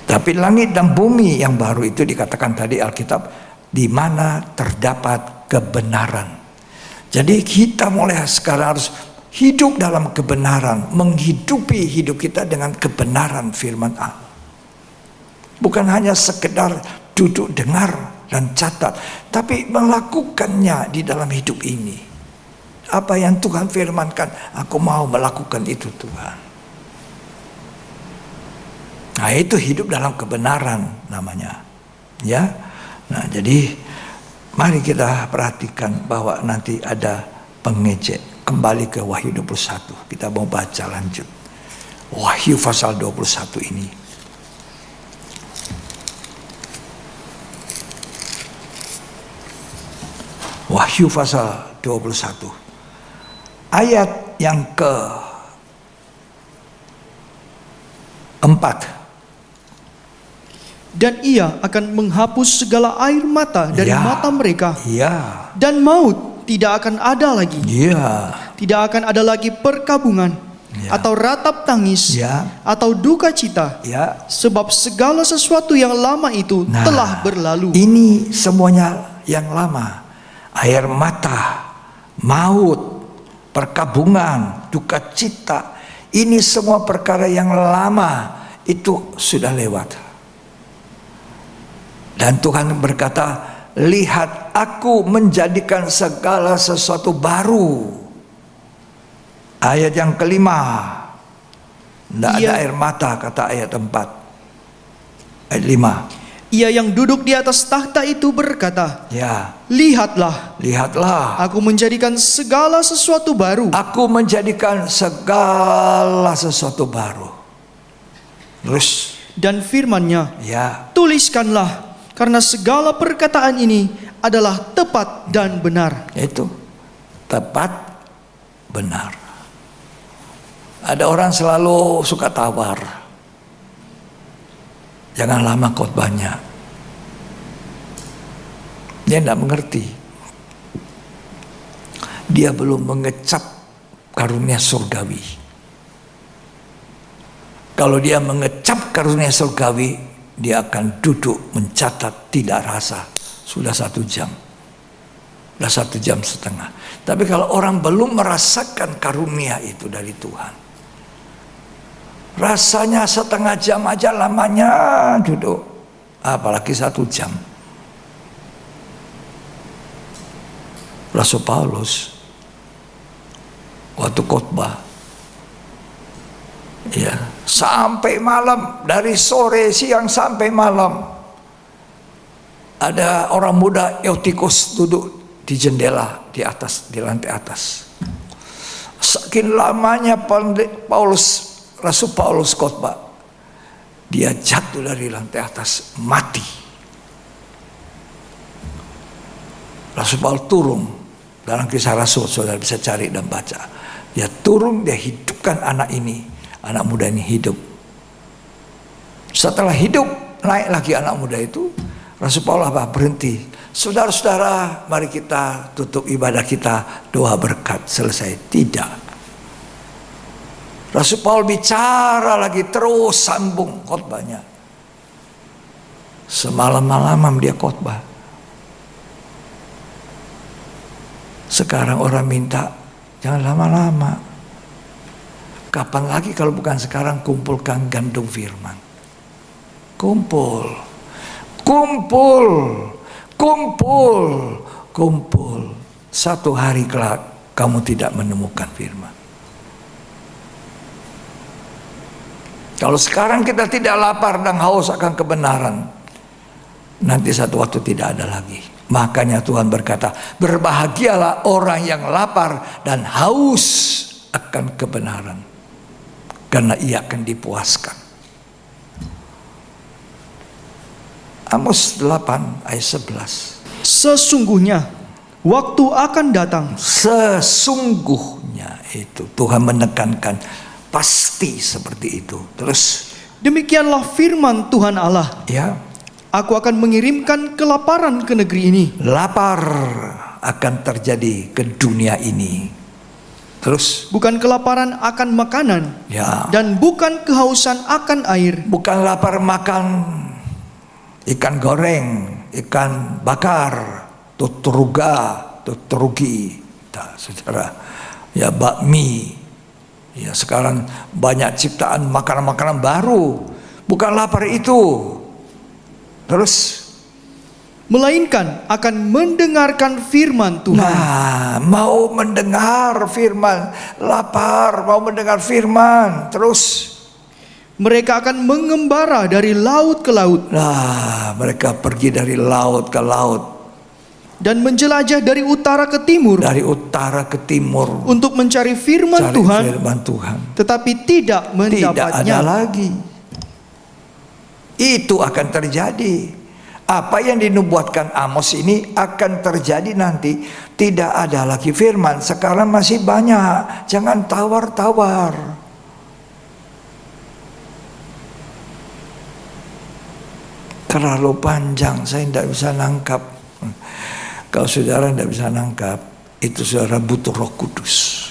Tapi langit dan bumi yang baru itu dikatakan tadi Alkitab, di mana terdapat kebenaran. Jadi kita mulai sekarang harus hidup dalam kebenaran, menghidupi hidup kita dengan kebenaran firman Allah. Bukan hanya sekedar duduk dengar dan catat, tapi melakukannya di dalam hidup ini. Apa yang Tuhan firmankan, aku mau melakukan itu Tuhan. Nah, itu hidup dalam kebenaran namanya. Ya. Nah, jadi mari kita perhatikan bahwa nanti ada pengejek. Kembali ke Wahyu 21. Kita mau baca lanjut. Wahyu pasal 21 ini. Wahyu pasal 21. Ayat yang ke-4. Dan ia akan menghapus segala air mata dari Ya. mata mereka. Ya. Dan maut tidak akan ada lagi. Ya. Tidak akan ada lagi perkabungan, Ya. atau ratap tangis, Ya. atau duka cita. Ya. Sebab segala sesuatu yang lama itu Nah, telah berlalu. Ini semuanya yang lama. Air mata, maut, perkabungan, duka cita. Ini semua perkara yang lama itu sudah lewat. Dan Tuhan berkata, lihat aku menjadikan segala sesuatu baru. Ayat yang kelima. Tidak ada Ia- air mata, kata ayat 4. Ayat 5. Ia yang duduk di atas tahta itu berkata, Ya, lihatlah, lihatlah. aku menjadikan segala sesuatu baru. Aku menjadikan segala sesuatu baru. Terus, Dan firman-Nya, ya, tuliskanlah, karena segala perkataan ini adalah tepat dan benar. itu tepat, benar. Ada orang selalu suka tawar. Jangan lama khotbahnya. Dia tidak mengerti. Dia belum mengecap karunia surgawi. Kalau dia mengecap karunia surgawi, dia akan duduk mencatat tidak rasa. Sudah 1 jam. Sudah 1 jam setengah. Tapi kalau orang belum merasakan karunia itu dari Tuhan, rasanya setengah jam aja lamanya duduk. Apalagi 1 jam. Rasul Paulus waktu khotbah, ya, sampai malam, dari sore, siang sampai malam. Ada orang muda Eutikus duduk di jendela di atas, di lantai atas. Saking lamanya Rasul Paulus khotbah, dia jatuh dari lantai atas, mati. Rasul Paulus turun. Dalam Kisah Rasul, saudara bisa cari dan baca. Dia turun, dia hidupkan anak ini. Anak muda ini hidup. Setelah hidup, naik lagi anak muda itu. Rasul Paulus apa? Berhenti. Saudara-saudara, mari kita tutup ibadah kita, doa berkat, selesai. Tidak. Rasul Paulus bicara lagi, terus sambung khotbahnya. Semalam-malam dia khotbah. Sekarang orang minta, jangan lama-lama. Kapan lagi kalau bukan sekarang, kumpulkan gandum firman. Kumpul. Kumpul. Kumpul. Kumpul. Satu hari kelak kamu tidak menemukan firman. Kalau sekarang kita tidak lapar dan haus akan kebenaran, nanti satu waktu tidak ada lagi. Makanya Tuhan berkata, berbahagialah orang yang lapar dan haus akan kebenaran, karena ia akan dipuaskan. Amos 8 ayat 11. Sesungguhnya waktu akan datang. Sesungguhnya itu Tuhan menekankan, pasti seperti itu. Terus, Demikianlah firman Tuhan Allah. ya, Aku akan mengirimkan kelaparan ke negeri ini. lapar akan terjadi ke dunia ini. Terus, Bukan kelaparan akan makanan, ya, dan bukan kehausan akan air. bukan lapar makan ikan goreng, ikan bakar, tuturuga, tuturugi. Nah, saudara, ya bakmi. Ya sekarang banyak ciptaan makanan-makanan baru. Bukan lapar itu. Terus melainkan akan mendengarkan firman Tuhan. nah, mau mendengar firman, lapar, mau mendengar firman. Terus Mereka akan mengembara dari laut ke laut nah, mereka pergi dari laut ke laut, dan menjelajah dari utara ke timur dari utara ke timur, untuk mencari firman cari Tuhan, firman Tuhan. tetapi tidak Tidak mendapatnya. ada lagi. Itu akan terjadi. Apa yang dinubuatkan Amos ini akan terjadi nanti. Tidak ada lagi firman. Sekarang masih banyak. Jangan tawar-tawar. Terlalu panjang, saya tidak bisa nangkap. Kalau saudara tidak bisa nangkap, itu saudara butuh Roh Kudus.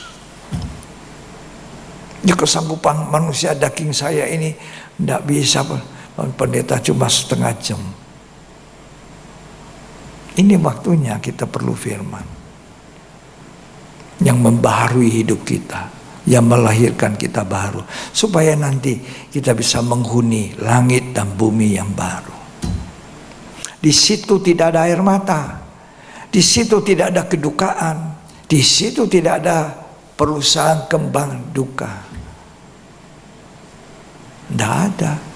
Ya, kesanggupan manusia daging saya ini tidak bisa. Pendeta cuma setengah jam. Ini waktunya kita perlu firman yang membaharui hidup kita, yang melahirkan kita baru, supaya nanti kita bisa menghuni langit dan bumi yang baru. Di situ tidak ada air mata, di situ tidak ada kedukaan, di situ tidak ada perusahaan kembang duka. Tidak ada.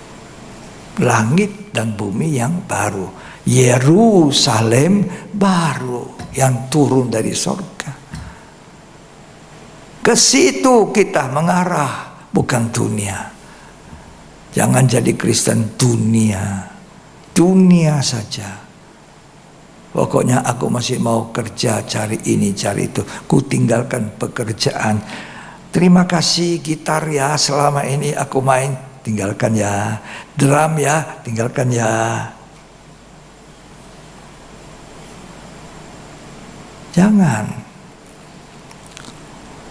Langit dan bumi yang baru, Yerusalem baru yang turun dari surga. Ke situ kita mengarah, bukan dunia. Jangan jadi Kristen dunia saja. Pokoknya aku masih mau kerja, cari ini, cari itu. Ku tinggalkan pekerjaan. Terima kasih gitar ya, selama ini aku main, tinggalkan ya. Drum ya, tinggalkan ya. Jangan.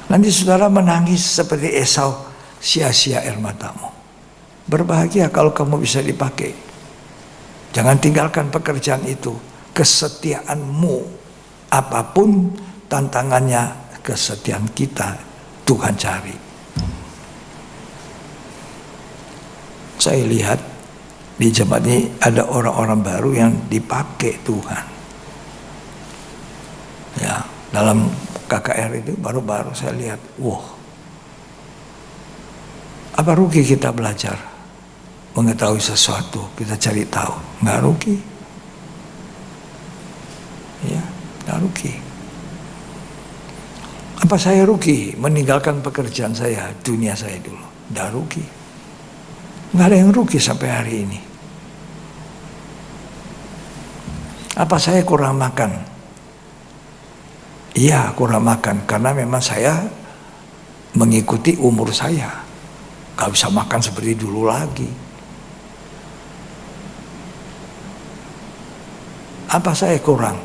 Nanti saudara menangis seperti Esau, sia-sia air matamu. Berbahagia kalau kamu bisa dipakai. Jangan tinggalkan pekerjaan itu. Kesetiaanmu, apapun tantangannya, kesetiaan kita Tuhan cari. Saya lihat di jemaat ini ada orang-orang baru yang dipakai Tuhan. Ya, dalam KKR itu baru-baru saya lihat, wah, apa rugi kita belajar, mengetahui sesuatu, kita cari tahu, nggak rugi. Ya, nggak rugi. Apa saya rugi meninggalkan pekerjaan saya, dunia saya dulu? Nggak rugi. Nggak ada yang rugi sampai hari ini. Apa saya kurang makan? Iya, kurang makan karena memang saya mengikuti umur saya. Gak bisa makan seperti dulu lagi. Apa saya kurang?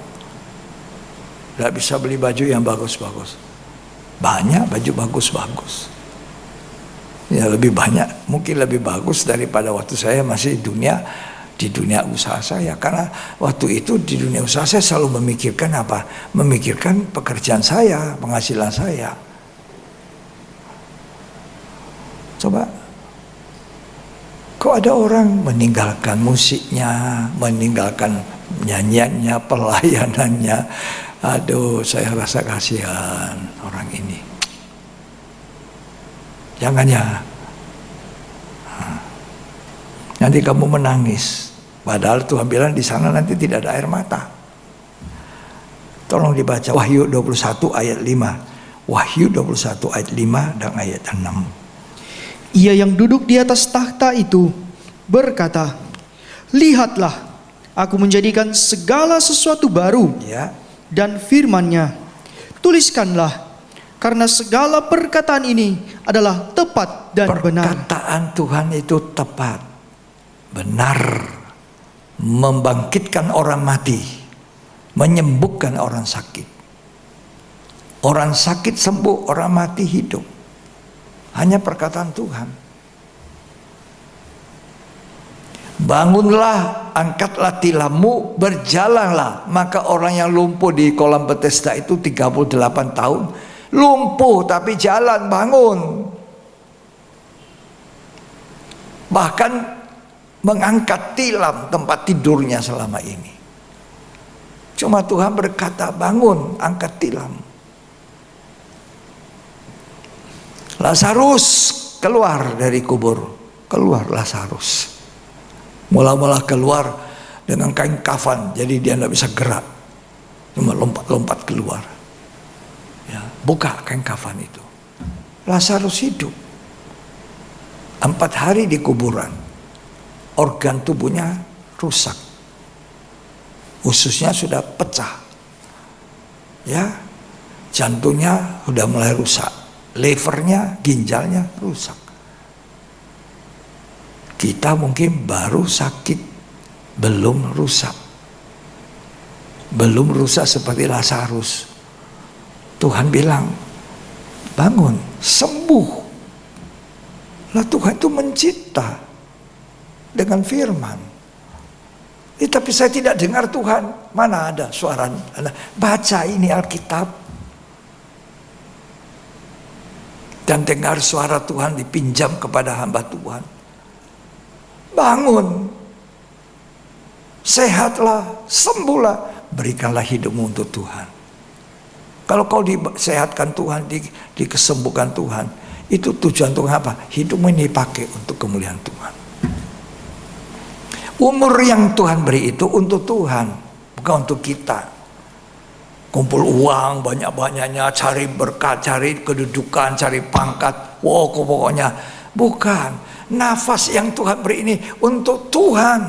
Gak bisa beli baju yang bagus-bagus. Banyak baju bagus-bagus. Ya lebih banyak, mungkin lebih bagus daripada waktu saya masih di dunia usaha saya. Karena waktu itu di dunia usaha saya selalu memikirkan apa? Memikirkan pekerjaan saya, penghasilan saya. Coba, kok ada orang meninggalkan musiknya, meninggalkan nyanyiannya, pelayanannya. Aduh, saya rasa kasihan orang ini. Jangan ya. Nanti kamu menangis. Padahal Tuhan bilang di sana nanti tidak ada air mata. Tolong dibaca Wahyu 21 ayat 5. Wahyu 21 ayat 5 dan ayat 6. Ia yang duduk di atas takhta itu berkata, lihatlah, aku menjadikan segala sesuatu baru. Ya. Dan firman-Nya, tuliskanlah, karena segala perkataan ini adalah tepat dan benar. Perkataan Tuhan itu tepat, benar, membangkitkan orang mati, menyembuhkan orang sakit. Orang sakit sembuh, orang mati hidup. Hanya perkataan Tuhan. Bangunlah, angkatlah tilammu, berjalanlah. Maka orang yang lumpuh di kolam Bethesda itu 38 tahun lumpuh tapi jalan, bangun. Bahkan mengangkat tilam tempat tidurnya selama ini. Cuma Tuhan berkata, bangun, angkat tilam. Lazarus keluar dari kubur. Keluar Lazarus. Mula-mula keluar dengan kain kafan, jadi dia tidak bisa gerak. Cuma lompat-lompat keluar. Ya, buka kain kafan itu. Lazarus hidup. 4 hari di kuburan. Organ tubuhnya rusak. Ususnya sudah pecah. Ya. Jantungnya sudah mulai rusak. Levernya, ginjalnya rusak. Kita mungkin baru sakit, belum rusak. Belum rusak seperti Lazarus. Tuhan bilang, bangun, sembuh. Lah Tuhan itu mencipta dengan firman. Tapi saya tidak dengar Tuhan. Mana ada suara? Baca ini Alkitab. Dan dengar suara Tuhan dipinjam kepada hamba Tuhan. Bangun. Sehatlah, sembuhlah. Berikanlah hidupmu untuk Tuhan. Kalau kau disehatkan Tuhan, dikesembuhkan Tuhan, itu tujuan Tuhan apa? Hidupmu ini dipakai untuk kemuliaan Tuhan. Umur yang Tuhan beri itu untuk Tuhan, bukan untuk kita. Kumpul uang banyak-banyaknya, cari berkat, cari kedudukan, cari pangkat. Wow, pokoknya bukan. Nafas yang Tuhan beri ini untuk Tuhan,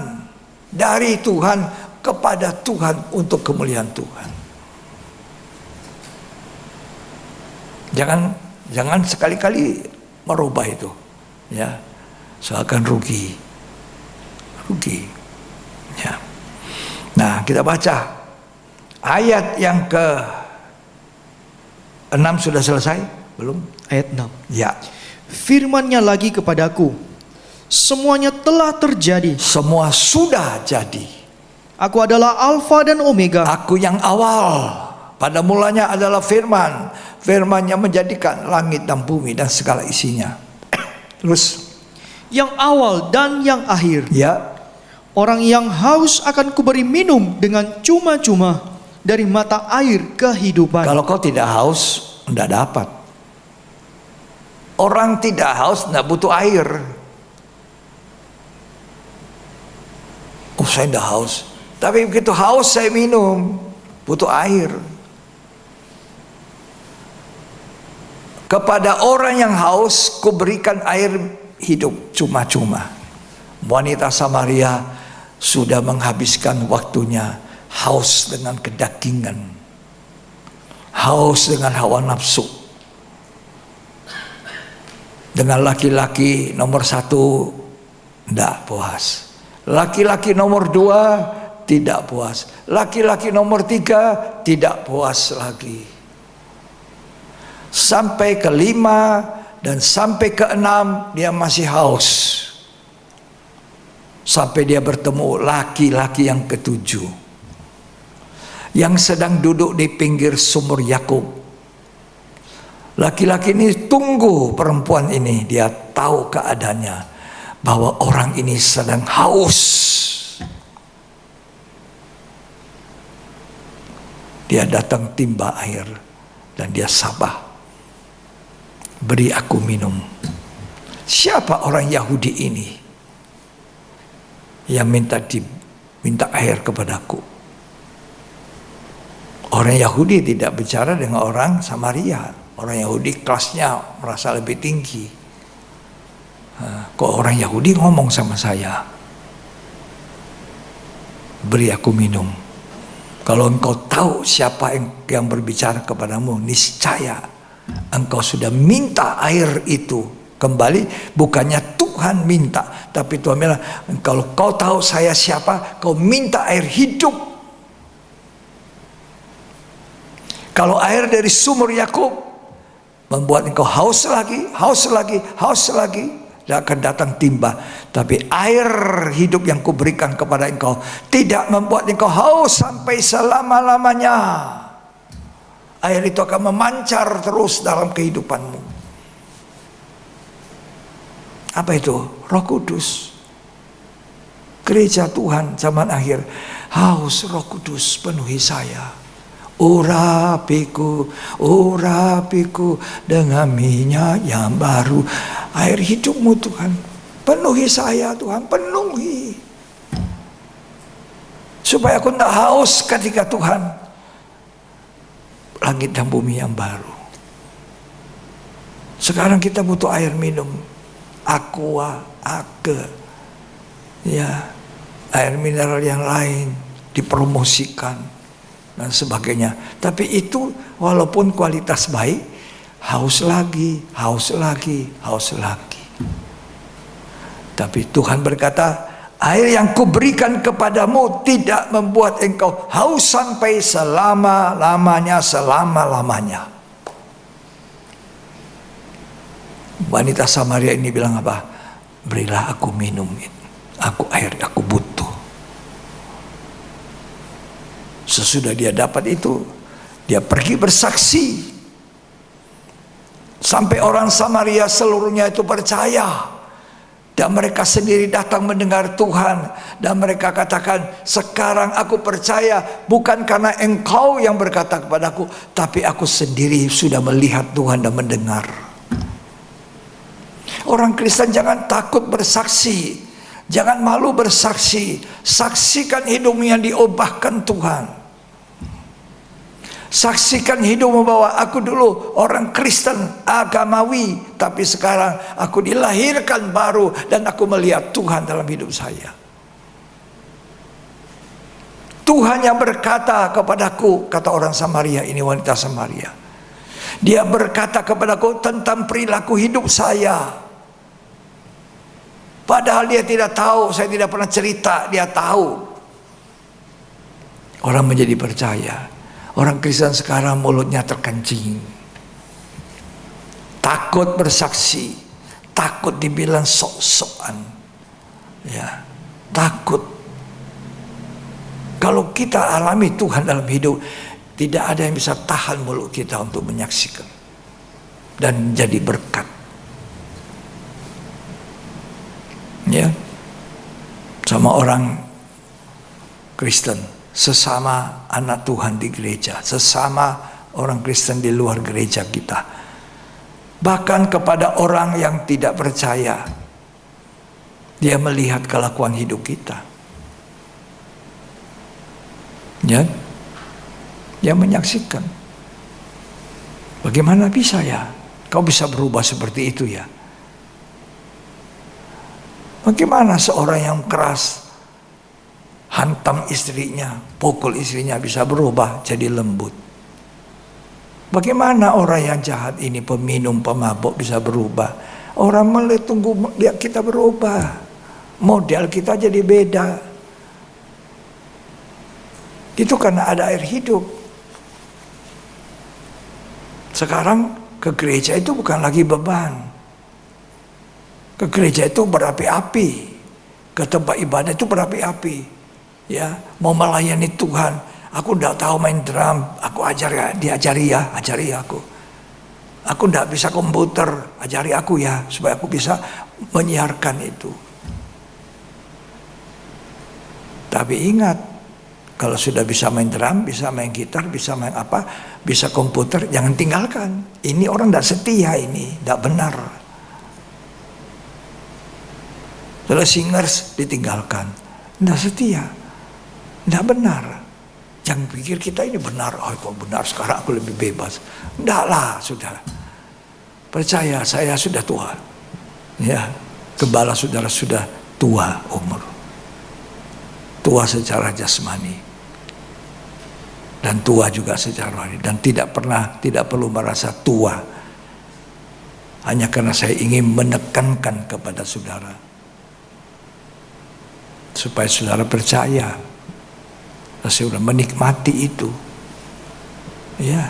dari Tuhan kepada Tuhan, untuk kemuliaan Tuhan. Jangan sekali-kali merubah itu, ya, seakan rugi, ya. Nah, kita baca ayat yang ke-6 sudah selesai, belum? Ayat 6. Ya. Firman-Nya lagi kepadaku, semuanya telah terjadi. Semua sudah jadi. Aku adalah Alfa dan Omega. Aku yang awal. Pada mulanya adalah firman. Firman-Nya menjadikan langit dan bumi dan segala isinya. Terus, yang awal dan yang akhir. ya, Orang yang haus akan kuberi minum dengan cuma-cuma dari mata air kehidupan. kalau kau tidak haus, tidak dapat. Orang tidak haus tidak butuh air. Oh, saya tidak haus. Tapi begitu haus saya minum, butuh air. Kepada orang yang haus, kuberikan air hidup cuma-cuma. Wanita Samaria sudah menghabiskan waktunya haus dengan kedagingan, haus dengan hawa nafsu. Dengan laki-laki nomor 1 tidak puas, laki-laki nomor 2 tidak puas, laki-laki nomor 3 tidak puas lagi, sampai ke-5 dan sampai ke-6 dia masih haus, sampai dia bertemu laki-laki yang ke-7 yang sedang duduk di pinggir sumur Yakub. Laki-laki ini tunggu perempuan ini, dia tahu keadaannya bahwa orang ini sedang haus. Dia datang timba air dan dia sabah, beri aku minum. Siapa orang Yahudi ini yang minta air kepadaku? Orang Yahudi tidak bicara dengan orang Samaria. Orang Yahudi kelasnya merasa lebih tinggi. Kok orang Yahudi ngomong sama saya, beri aku minum. Kalau engkau tahu siapa yang berbicara kepadamu, niscaya engkau sudah minta air itu kembali. Bukannya Tuhan minta, tapi Tuhan bilang, kalau kau tahu saya siapa, kau minta air hidup. Kalau air dari sumur Yakub membuat engkau haus lagi, haus lagi, haus lagi, tidak akan datang timba. Tapi air hidup yang kuberikan kepada engkau tidak membuat engkau haus sampai selama-lamanya. Air itu akan memancar terus dalam kehidupanmu. Apa itu? Roh Kudus. Gereja Tuhan zaman akhir, haus Roh Kudus penuhi saya. Urapiku dengan minyak yang baru. Air hidupmu Tuhan, penuhi saya Tuhan, penuhi. Supaya aku tidak haus ketika Tuhan langit dan bumi yang baru. Sekarang kita butuh air minum, aqua, ya, air mineral yang lain dipromosikan dan sebagainya. Tapi itu walaupun kualitas baik, haus lagi. Tapi Tuhan berkata, air yang kuberikan kepadamu tidak membuat engkau haus sampai selama-lamanya. Wanita Samaria ini bilang apa? Berilah aku minum, aku air, aku butuh. Sesudah dia dapat itu, dia pergi bersaksi. Sampai orang Samaria seluruhnya itu percaya. Dan mereka sendiri datang mendengar Tuhan. Dan mereka katakan, sekarang aku percaya bukan karena engkau yang berkata kepadaku, tapi aku sendiri sudah melihat Tuhan dan mendengar. Orang Kristen jangan takut bersaksi. Jangan malu bersaksi. Saksikan hidupmu yang diubahkan Tuhan. Saksikan hidupmu bahwa aku dulu orang Kristen agamawi, tapi sekarang aku dilahirkan baru dan aku melihat Tuhan dalam hidup saya. Tuhan yang berkata kepadaku, kata orang Samaria ini, wanita Samaria, dia berkata kepadaku tentang perilaku hidup saya. Padahal dia tidak tahu, saya tidak pernah cerita, dia tahu. Orang menjadi percaya. Orang Kristen sekarang mulutnya terkencing, takut bersaksi, takut dibilang sok-sokan, ya, takut. Kalau kita alami Tuhan dalam hidup, tidak ada yang bisa tahan mulut kita untuk menyaksikan dan jadi berkat. Ya, sama orang Kristen, sesama anak Tuhan di gereja, sesama orang Kristen di luar gereja kita, bahkan kepada orang yang tidak percaya, dia melihat kelakuan hidup kita, ya, dia menyaksikan. Bagaimana bisa ya kau bisa berubah seperti itu ya? Bagaimana seorang yang keras, hantam istrinya, pukul istrinya bisa berubah jadi lembut? Bagaimana orang yang jahat ini, peminum, pemabuk bisa berubah? Orang mulai tunggu lihat kita berubah, model kita jadi beda. Itu karena ada air hidup. Sekarang ke gereja itu bukan lagi beban. Ke gereja itu berapi-api, ke tempat ibadah itu berapi-api. Ya, mau melayani Tuhan, aku tidak tahu main drum, aku diajari aku. Aku tidak bisa komputer, ajari aku ya, supaya aku bisa menyiarkan itu. Tapi ingat, kalau sudah bisa main drum, bisa main gitar, bisa main apa, bisa komputer, jangan tinggalkan. Ini orang tidak setia, ini tidak benar. Kalau singers ditinggalkan, tidak setia. Tidak benar. Jangan pikir kita ini benar. Oh kok benar, sekarang aku lebih bebas. Tidak lah, sudah. Percaya, saya sudah tua. Ya, gembala saudara sudah tua umur. Tua secara jasmani. Dan tua juga secara rohani. Dan tidak perlu merasa tua. Hanya karena saya ingin menekankan kepada saudara. Supaya saudara percaya, saudara menikmati itu, ya,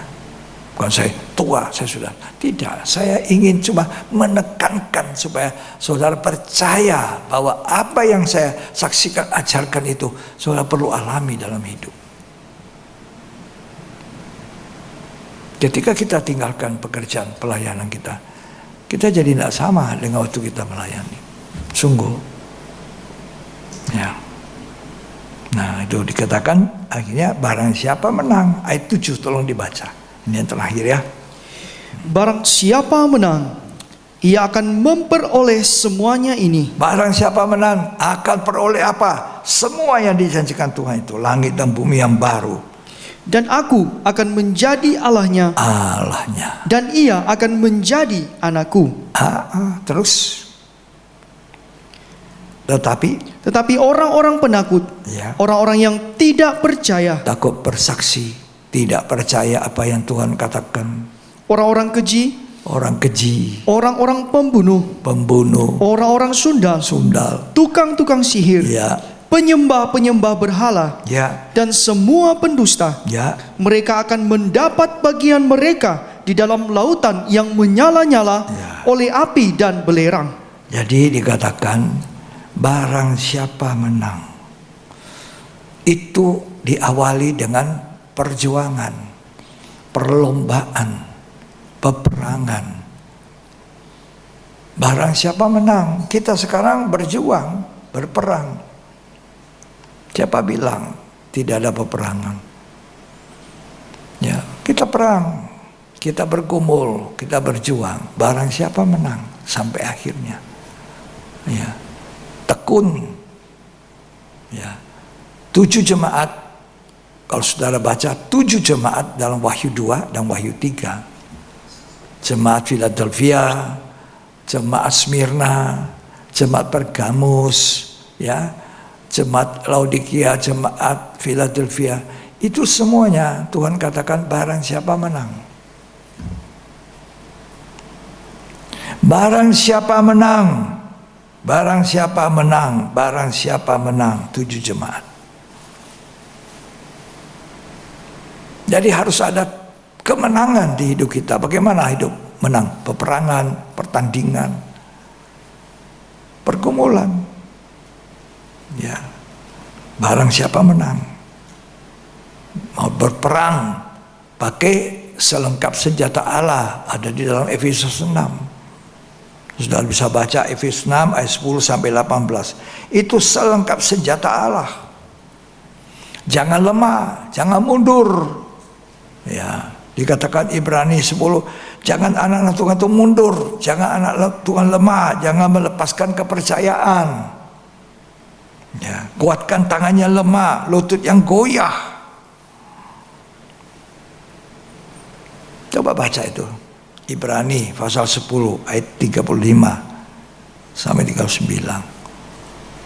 bukan saya tua, saya sudah tidak. Saya ingin cuma menekankan supaya saudara percaya bahwa apa yang saya saksikan, ajarkan itu, saudara perlu alami dalam hidup. Ketika kita tinggalkan pekerjaan pelayanan kita jadi tidak sama dengan waktu kita melayani. Sungguh. Ya. Nah, itu dikatakan akhirnya barang siapa menang. Ayat 7 tolong dibaca. Ini yang terakhir ya. Barang siapa menang, ia akan memperoleh semuanya ini. Barang siapa menang akan peroleh apa? Semua yang dijanjikan Tuhan itu, langit dan bumi yang baru. Dan aku akan menjadi Allahnya, dan ia akan menjadi anakku. Terus. Tetapi orang-orang penakut, ya, orang-orang yang tidak percaya, takut bersaksi, tidak percaya apa yang Tuhan katakan, orang-orang keji, orang-orang pembunuh, orang-orang sundal, tukang-tukang sihir, ya, penyembah-penyembah berhala, ya, dan semua pendusta, ya, mereka akan mendapat bagian mereka di dalam lautan yang menyala-nyala, ya, oleh api dan belerang. Jadi dikatakan barang siapa menang, itu diawali dengan perjuangan, perlombaan, peperangan. Barang siapa menang, kita sekarang berjuang, berperang. Siapa bilang tidak ada peperangan? Ya, kita perang, kita bergumul, kita berjuang. Barang siapa menang sampai akhirnya. Ya, tekun. Ya, 7 jemaat. Kalau saudara baca 7 jemaat dalam Wahyu 2 dan Wahyu 3. Jemaat Philadelphia, jemaat Smyrna, jemaat Pergamus, ya, jemaat Laodikia, jemaat Philadelphia, itu semuanya Tuhan katakan barang siapa menang. Barang siapa menang, barang siapa menang, barang siapa menang, 7 jemaat. Jadi harus ada kemenangan di hidup kita. Bagaimana hidup menang? Peperangan, pertandingan, pergumulan. Ya, barang siapa menang, mau berperang, pakai selengkap senjata Allah, ada di dalam Efesus 6. Sudah bisa baca Efesus 6 ayat 10 sampai 18. Itu selengkap senjata Allah. Jangan lemah, jangan mundur. Ya, dikatakan Ibrani 10, jangan anak-anak Tuhan itu mundur, jangan anak Tuhan lemah, jangan melepaskan kepercayaan. Ya, kuatkan tangannya lemah, lutut yang goyah. Coba baca itu. Ibrani pasal 10 ayat 35 sampai 39.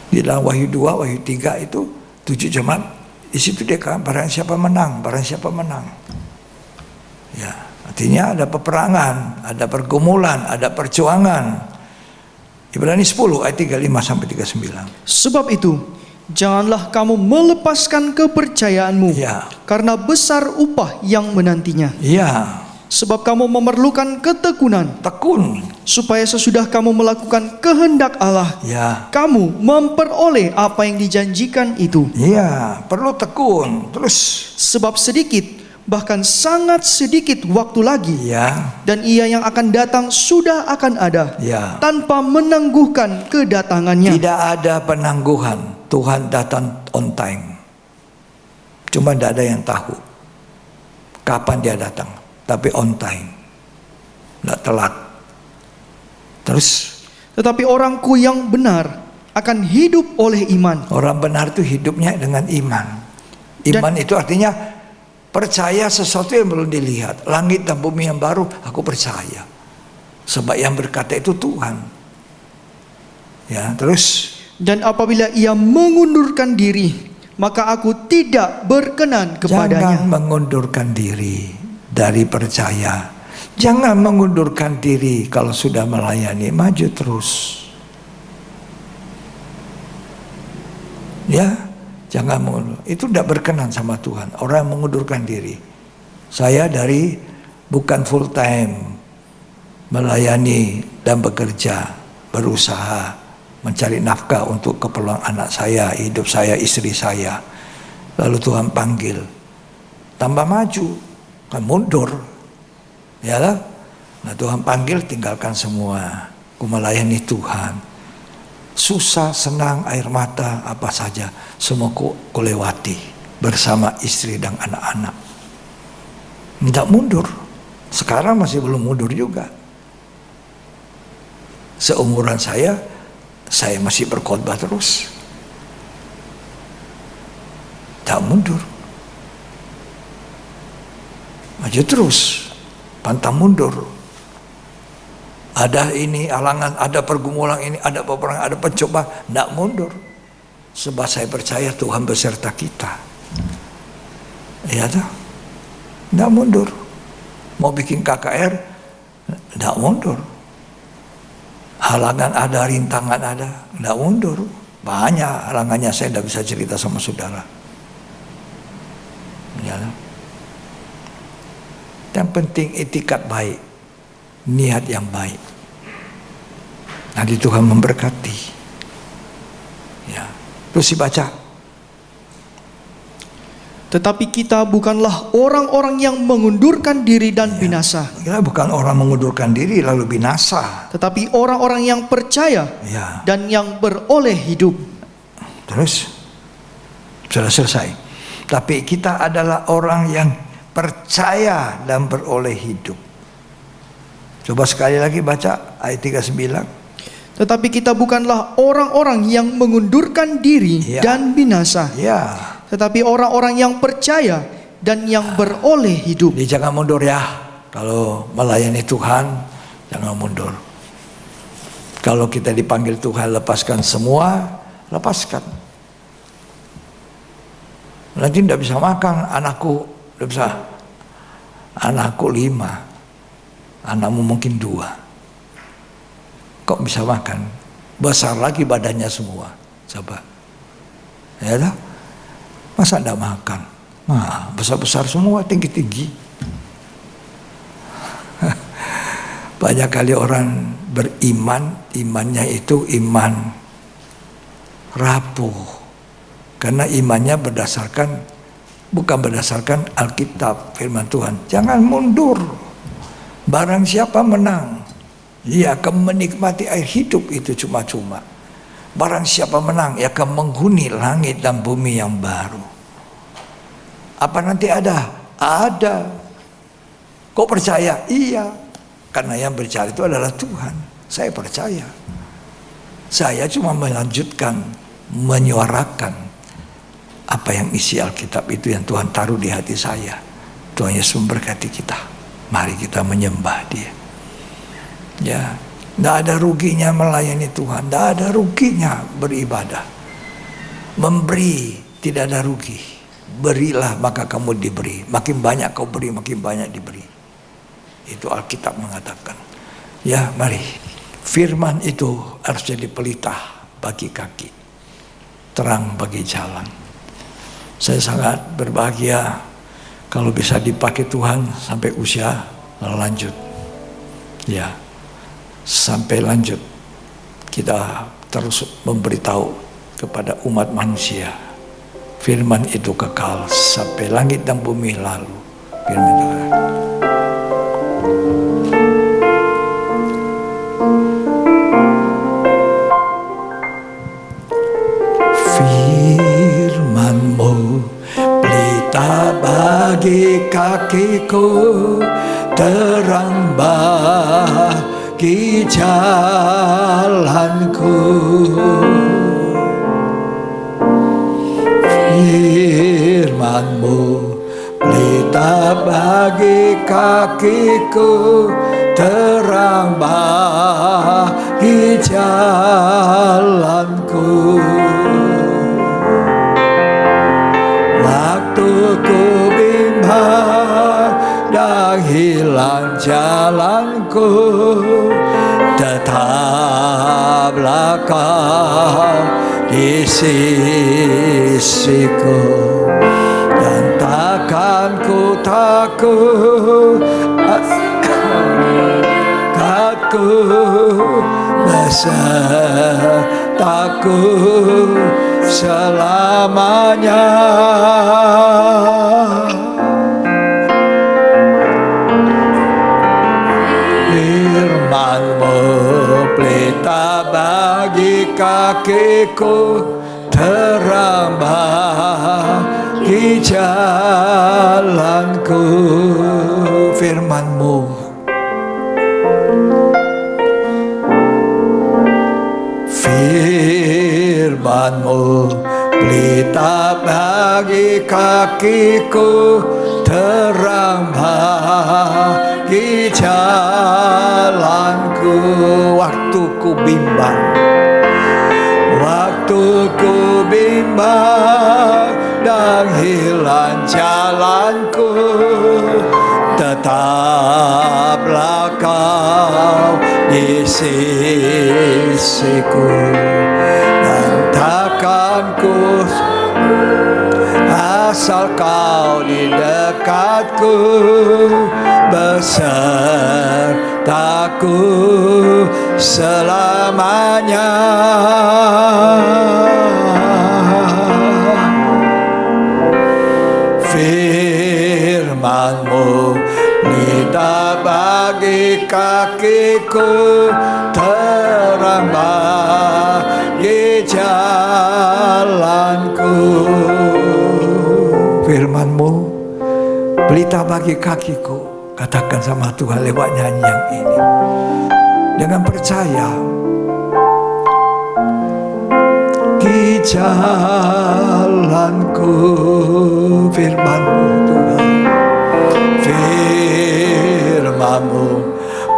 Di dalam Wahyu 2, Wahyu 3 itu 7 jemaat. Di situ dia kan barang siapa menang, barang siapa menang. Ya, artinya ada peperangan, ada pergumulan, ada perjuangan. Ibrani 10 ayat 35 sampai 39. Sebab itu, janganlah kamu melepaskan kepercayaanmu, Ya, karena besar upah yang menantinya. ya, Sebab kamu memerlukan ketekunan, tekun. supaya sesudah kamu melakukan kehendak Allah, Ya, kamu memperoleh apa yang dijanjikan itu. ya, perlu tekun. Terus, Sebab sedikit, bahkan sangat sedikit waktu lagi, ya, dan ia yang akan datang sudah akan ada, ya. tanpa menangguhkan kedatangannya. Tidak ada penangguhan. Tuhan datang on time. Cuma tidak ada yang tahu kapan dia datang. Tapi on time. Tidak telat. Terus, Tetapi orangku yang benar akan hidup oleh iman. orang benar itu hidupnya dengan iman. Iman itu artinya percaya sesuatu yang belum dilihat. Langit dan bumi yang baru, aku percaya. Sebab yang berkata itu Tuhan. Ya, terus. Dan apabila ia mengundurkan diri, maka aku tidak berkenan kepadanya. Jangan mengundurkan diri dari percaya. Jangan mengundurkan diri kalau sudah melayani, maju terus. Ya, jangan mengundur. Itu tidak berkenan sama Tuhan. Orang yang mengundurkan diri. Saya dari bukan full time melayani dan bekerja, berusaha mencari nafkah untuk keperluan anak saya, hidup saya, istri saya. Lalu Tuhan panggil, tambah maju, kan mundur. Ya lah. Nah Tuhan panggil, tinggalkan semua. Ku melayani Tuhan. Susah, senang, air mata, apa saja, semua ku lewati bersama istri dan anak-anak. Tidak mundur. Sekarang masih belum mundur juga. Seumuran saya masih berkhotbah terus. Tak mundur. Maju terus, pantang mundur. Ada ini halangan, ada pergumulan ini, ada peperangan, ada pencobaan, tidak mundur. Sebab saya percaya Tuhan beserta kita. Ya tak? Tidak mundur. Mau bikin KKR, tidak mundur. Halangan ada, rintangan ada, tidak mundur. Banyak halangannya, saya tidak bisa cerita sama saudara. Ya. Yang penting etikat baik, niat yang baik. Nanti Tuhan memberkati. Ya. Terus dibaca. Tetapi kita bukanlah orang-orang yang mengundurkan diri dan binasa. Kita bukan orang mengundurkan diri lalu binasa. Tetapi orang-orang yang percaya Ya. dan yang beroleh hidup. Terus sudah selesai. Tapi kita adalah orang yang percaya dan beroleh hidup. Coba sekali lagi baca ayat 39. Tetapi kita bukanlah orang-orang yang mengundurkan diri Ya. dan binasa. Ya. Tetapi orang-orang yang percaya dan yang beroleh hidup. Jadi jangan mundur ya. Kalau melayani Tuhan, jangan mundur. Kalau kita dipanggil Tuhan, lepaskan semua, lepaskan. Nanti tidak bisa makan, anakku tidak bisa. Anakku 5, anakmu mungkin 2. Kok bisa makan? Besar lagi badannya semua. Coba. Ya tak? Masa tidak makan? Nah, besar-besar semua, tinggi-tinggi. Banyak kali orang beriman, imannya itu iman rapuh. Karena imannya bukan berdasarkan Alkitab, firman Tuhan. Jangan mundur. Barang siapa menang, ia akan menikmati air hidup itu cuma-cuma. Barang siapa menang, ia akan menghuni langit dan bumi yang baru. Apa nanti ada? Ada. Kok percaya? Iya. Karena yang berbicara itu adalah Tuhan. Saya percaya. Saya cuma melanjutkan, menyuarakan apa yang isi Alkitab itu yang Tuhan taruh di hati saya. Tuhan Yesus memberkati kita. Mari kita menyembah Dia. Ya, tidak ada ruginya melayani Tuhan, tidak ada ruginya beribadah. Memberi tidak ada rugi. Berilah maka kamu diberi. Makin banyak kau beri, makin banyak diberi. Itu Alkitab mengatakan. Ya, mari. Firman itu harus jadi pelita bagi kaki, terang bagi jalan. Saya sangat berbahagia kalau bisa dipakai Tuhan sampai usia lanjut. Ya. Sampai lanjut kita terus memberitahu kepada umat manusia firman itu kekal sampai langit dan bumi lalu. Firman Tuhan. Firman-Mu pelita bagi kakiku, terang bagi jalanku. Firman-Mu pelita bagi kakiku, terang bagi jalanku. Waktu ku bimbang dan hilang jalanku, tetaplah Kau di sisiku, dan takkan ku takut, takku besertaku selamanya. kakiku, terang bagi jalanku. Firman-Mu pelita bagi kakiku, terang bagi jalanku. Waktuku bimbang dan hilang jalanku, tetaplah Kau di sisiku, dan takkan ku asal Kau di dekatku, besertaku selamanya. Firman-Mu pelita bagi kakiku, terang bagi jalanku. Firman-Mu pelita bagi kakiku. Katakan sama Tuhan lewat nyanyian ini dengan percaya. Di jalanku, firman-Mu Tuhan, firman-Mu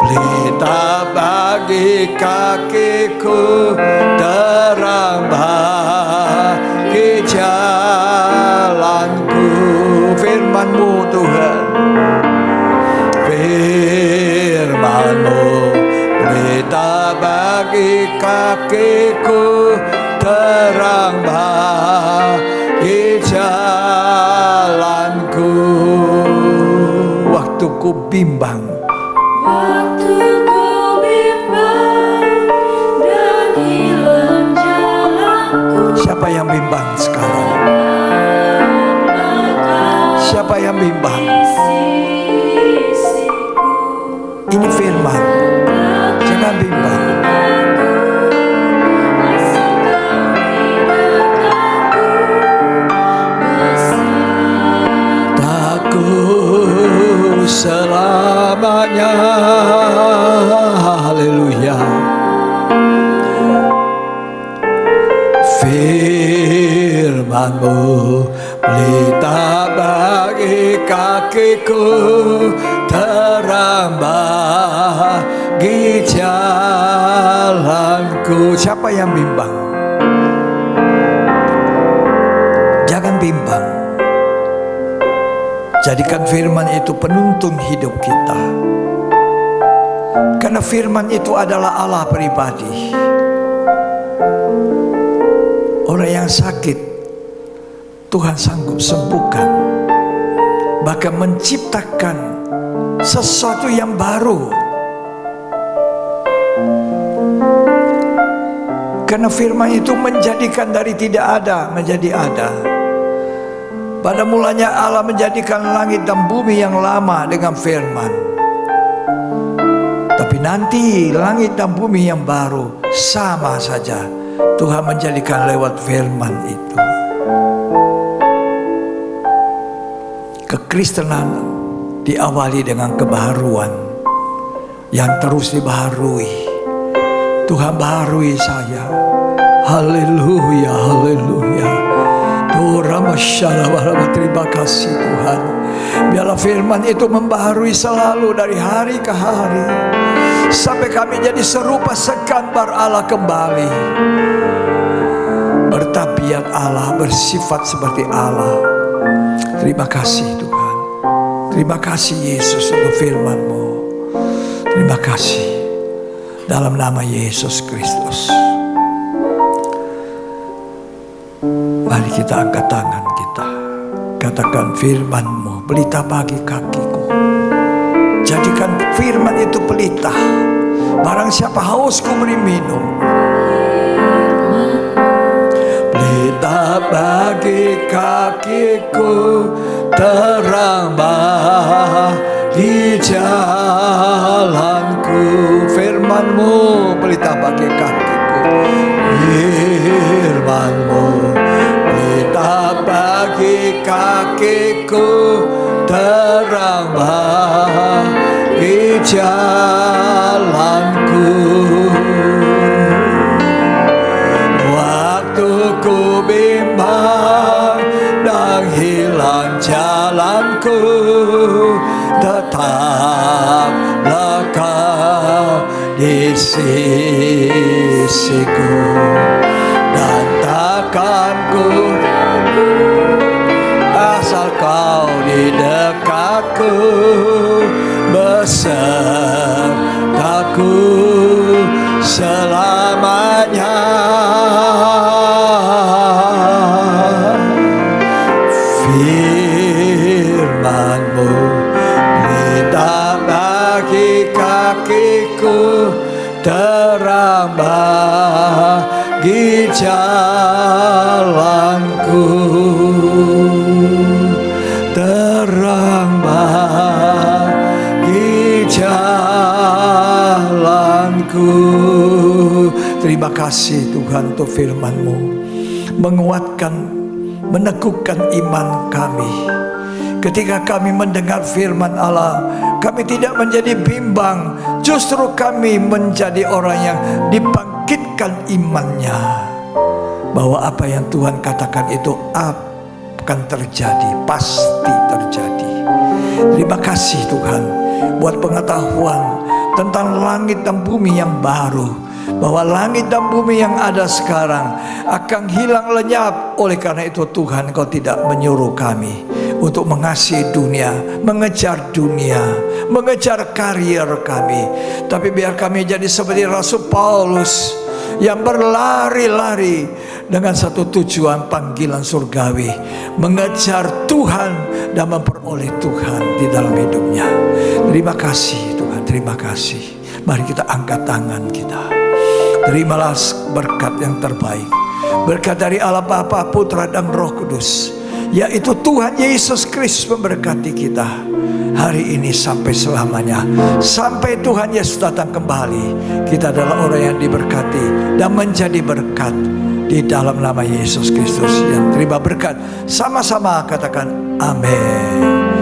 pelita bagi kakiku, terang bagi jalanku. Firman-Mu Tuhan, firman-Mu pelita bagi kakiku, terang bagi jalanku. Waktuku bimbang dan hilang jalanku. Siapa yang bimbang sekarang? Siapa yang bimbang? Ini firman, jangan bimbang. Selamanya, haleluya. Firman-Mu pelita bagi kakiku, terang bagi jalanku. Siapa yang bimbang? Jangan bimbang. Jadikan firman itu penuntun hidup kita. Karena firman itu adalah Allah pribadi. Orang yang sakit Tuhan sanggup sembuhkan, bahkan menciptakan sesuatu yang baru. Karena firman itu menjadikan dari tidak ada menjadi ada. Pada mulanya Allah menjadikan langit dan bumi yang lama dengan firman. Tapi nanti langit dan bumi yang baru sama saja Tuhan menjadikan lewat firman itu. Kekristenan diawali dengan kebaharuan yang terus dibaharui. Tuhan baharui saya. Haleluya, haleluya. Terima kasih Tuhan. Biarlah firman itu membaharui selalu dari hari ke hari, sampai kami jadi serupa segambar Allah kembali. Bertabiat Allah, bersifat seperti Allah. Terima kasih Tuhan. Terima kasih Yesus untuk firman-Mu. Terima kasih. Dalam nama Yesus Kristus. Mari kita angkat tangan kita. Katakan firman-Mu pelita bagi kakiku. Jadikan firman itu pelita. Barang siapa haus ku beri minum. Pelita bagi kakiku, terang bagi jalanku. Firman-Mu pelita bagi kakiku. Firman-Mu pelita bagi kakiku, terang bagi jalanku. Waktu ku bimbang dan hilang jalanku, tetaplah Kau di sisiku, dan takkan ku asal Kau di dekatku, besertaku selamanya. Firman-Mu pelita bagi kakiku, terang bagi jalanku, terang bagi jalanku. Terima kasih Tuhan untuk firman-Mu, menguatkan, meneguhkan iman kami. Ketika kami mendengar firman Allah, kami tidak menjadi bimbang, justru kami menjadi orang yang dibangkitkan imannya, bahwa apa yang Tuhan katakan itu akan terjadi, pasti terjadi. Terima kasih Tuhan buat pengetahuan tentang langit dan bumi yang baru, bahwa langit dan bumi yang ada sekarang akan hilang lenyap. Oleh karena itu Tuhan, Kau tidak menyuruh kami untuk mengasihi dunia, mengejar dunia, mengejar karier kami, tapi biar kami jadi seperti Rasul Paulus yang berlari-lari dengan satu tujuan, panggilan surgawi, mengejar Tuhan dan memperoleh Tuhan di dalam hidupnya. Terima kasih Tuhan, terima kasih. Mari kita angkat tangan kita. Terimalah berkat yang terbaik, berkat dari Allah Bapa, Putra dan Roh Kudus, yaitu Tuhan Yesus Kristus memberkati kita hari ini sampai selamanya. Sampai Tuhan Yesus datang kembali, kita adalah orang yang diberkati dan menjadi berkat di dalam nama Yesus Kristus. Yang terima berkat sama-sama katakan amin.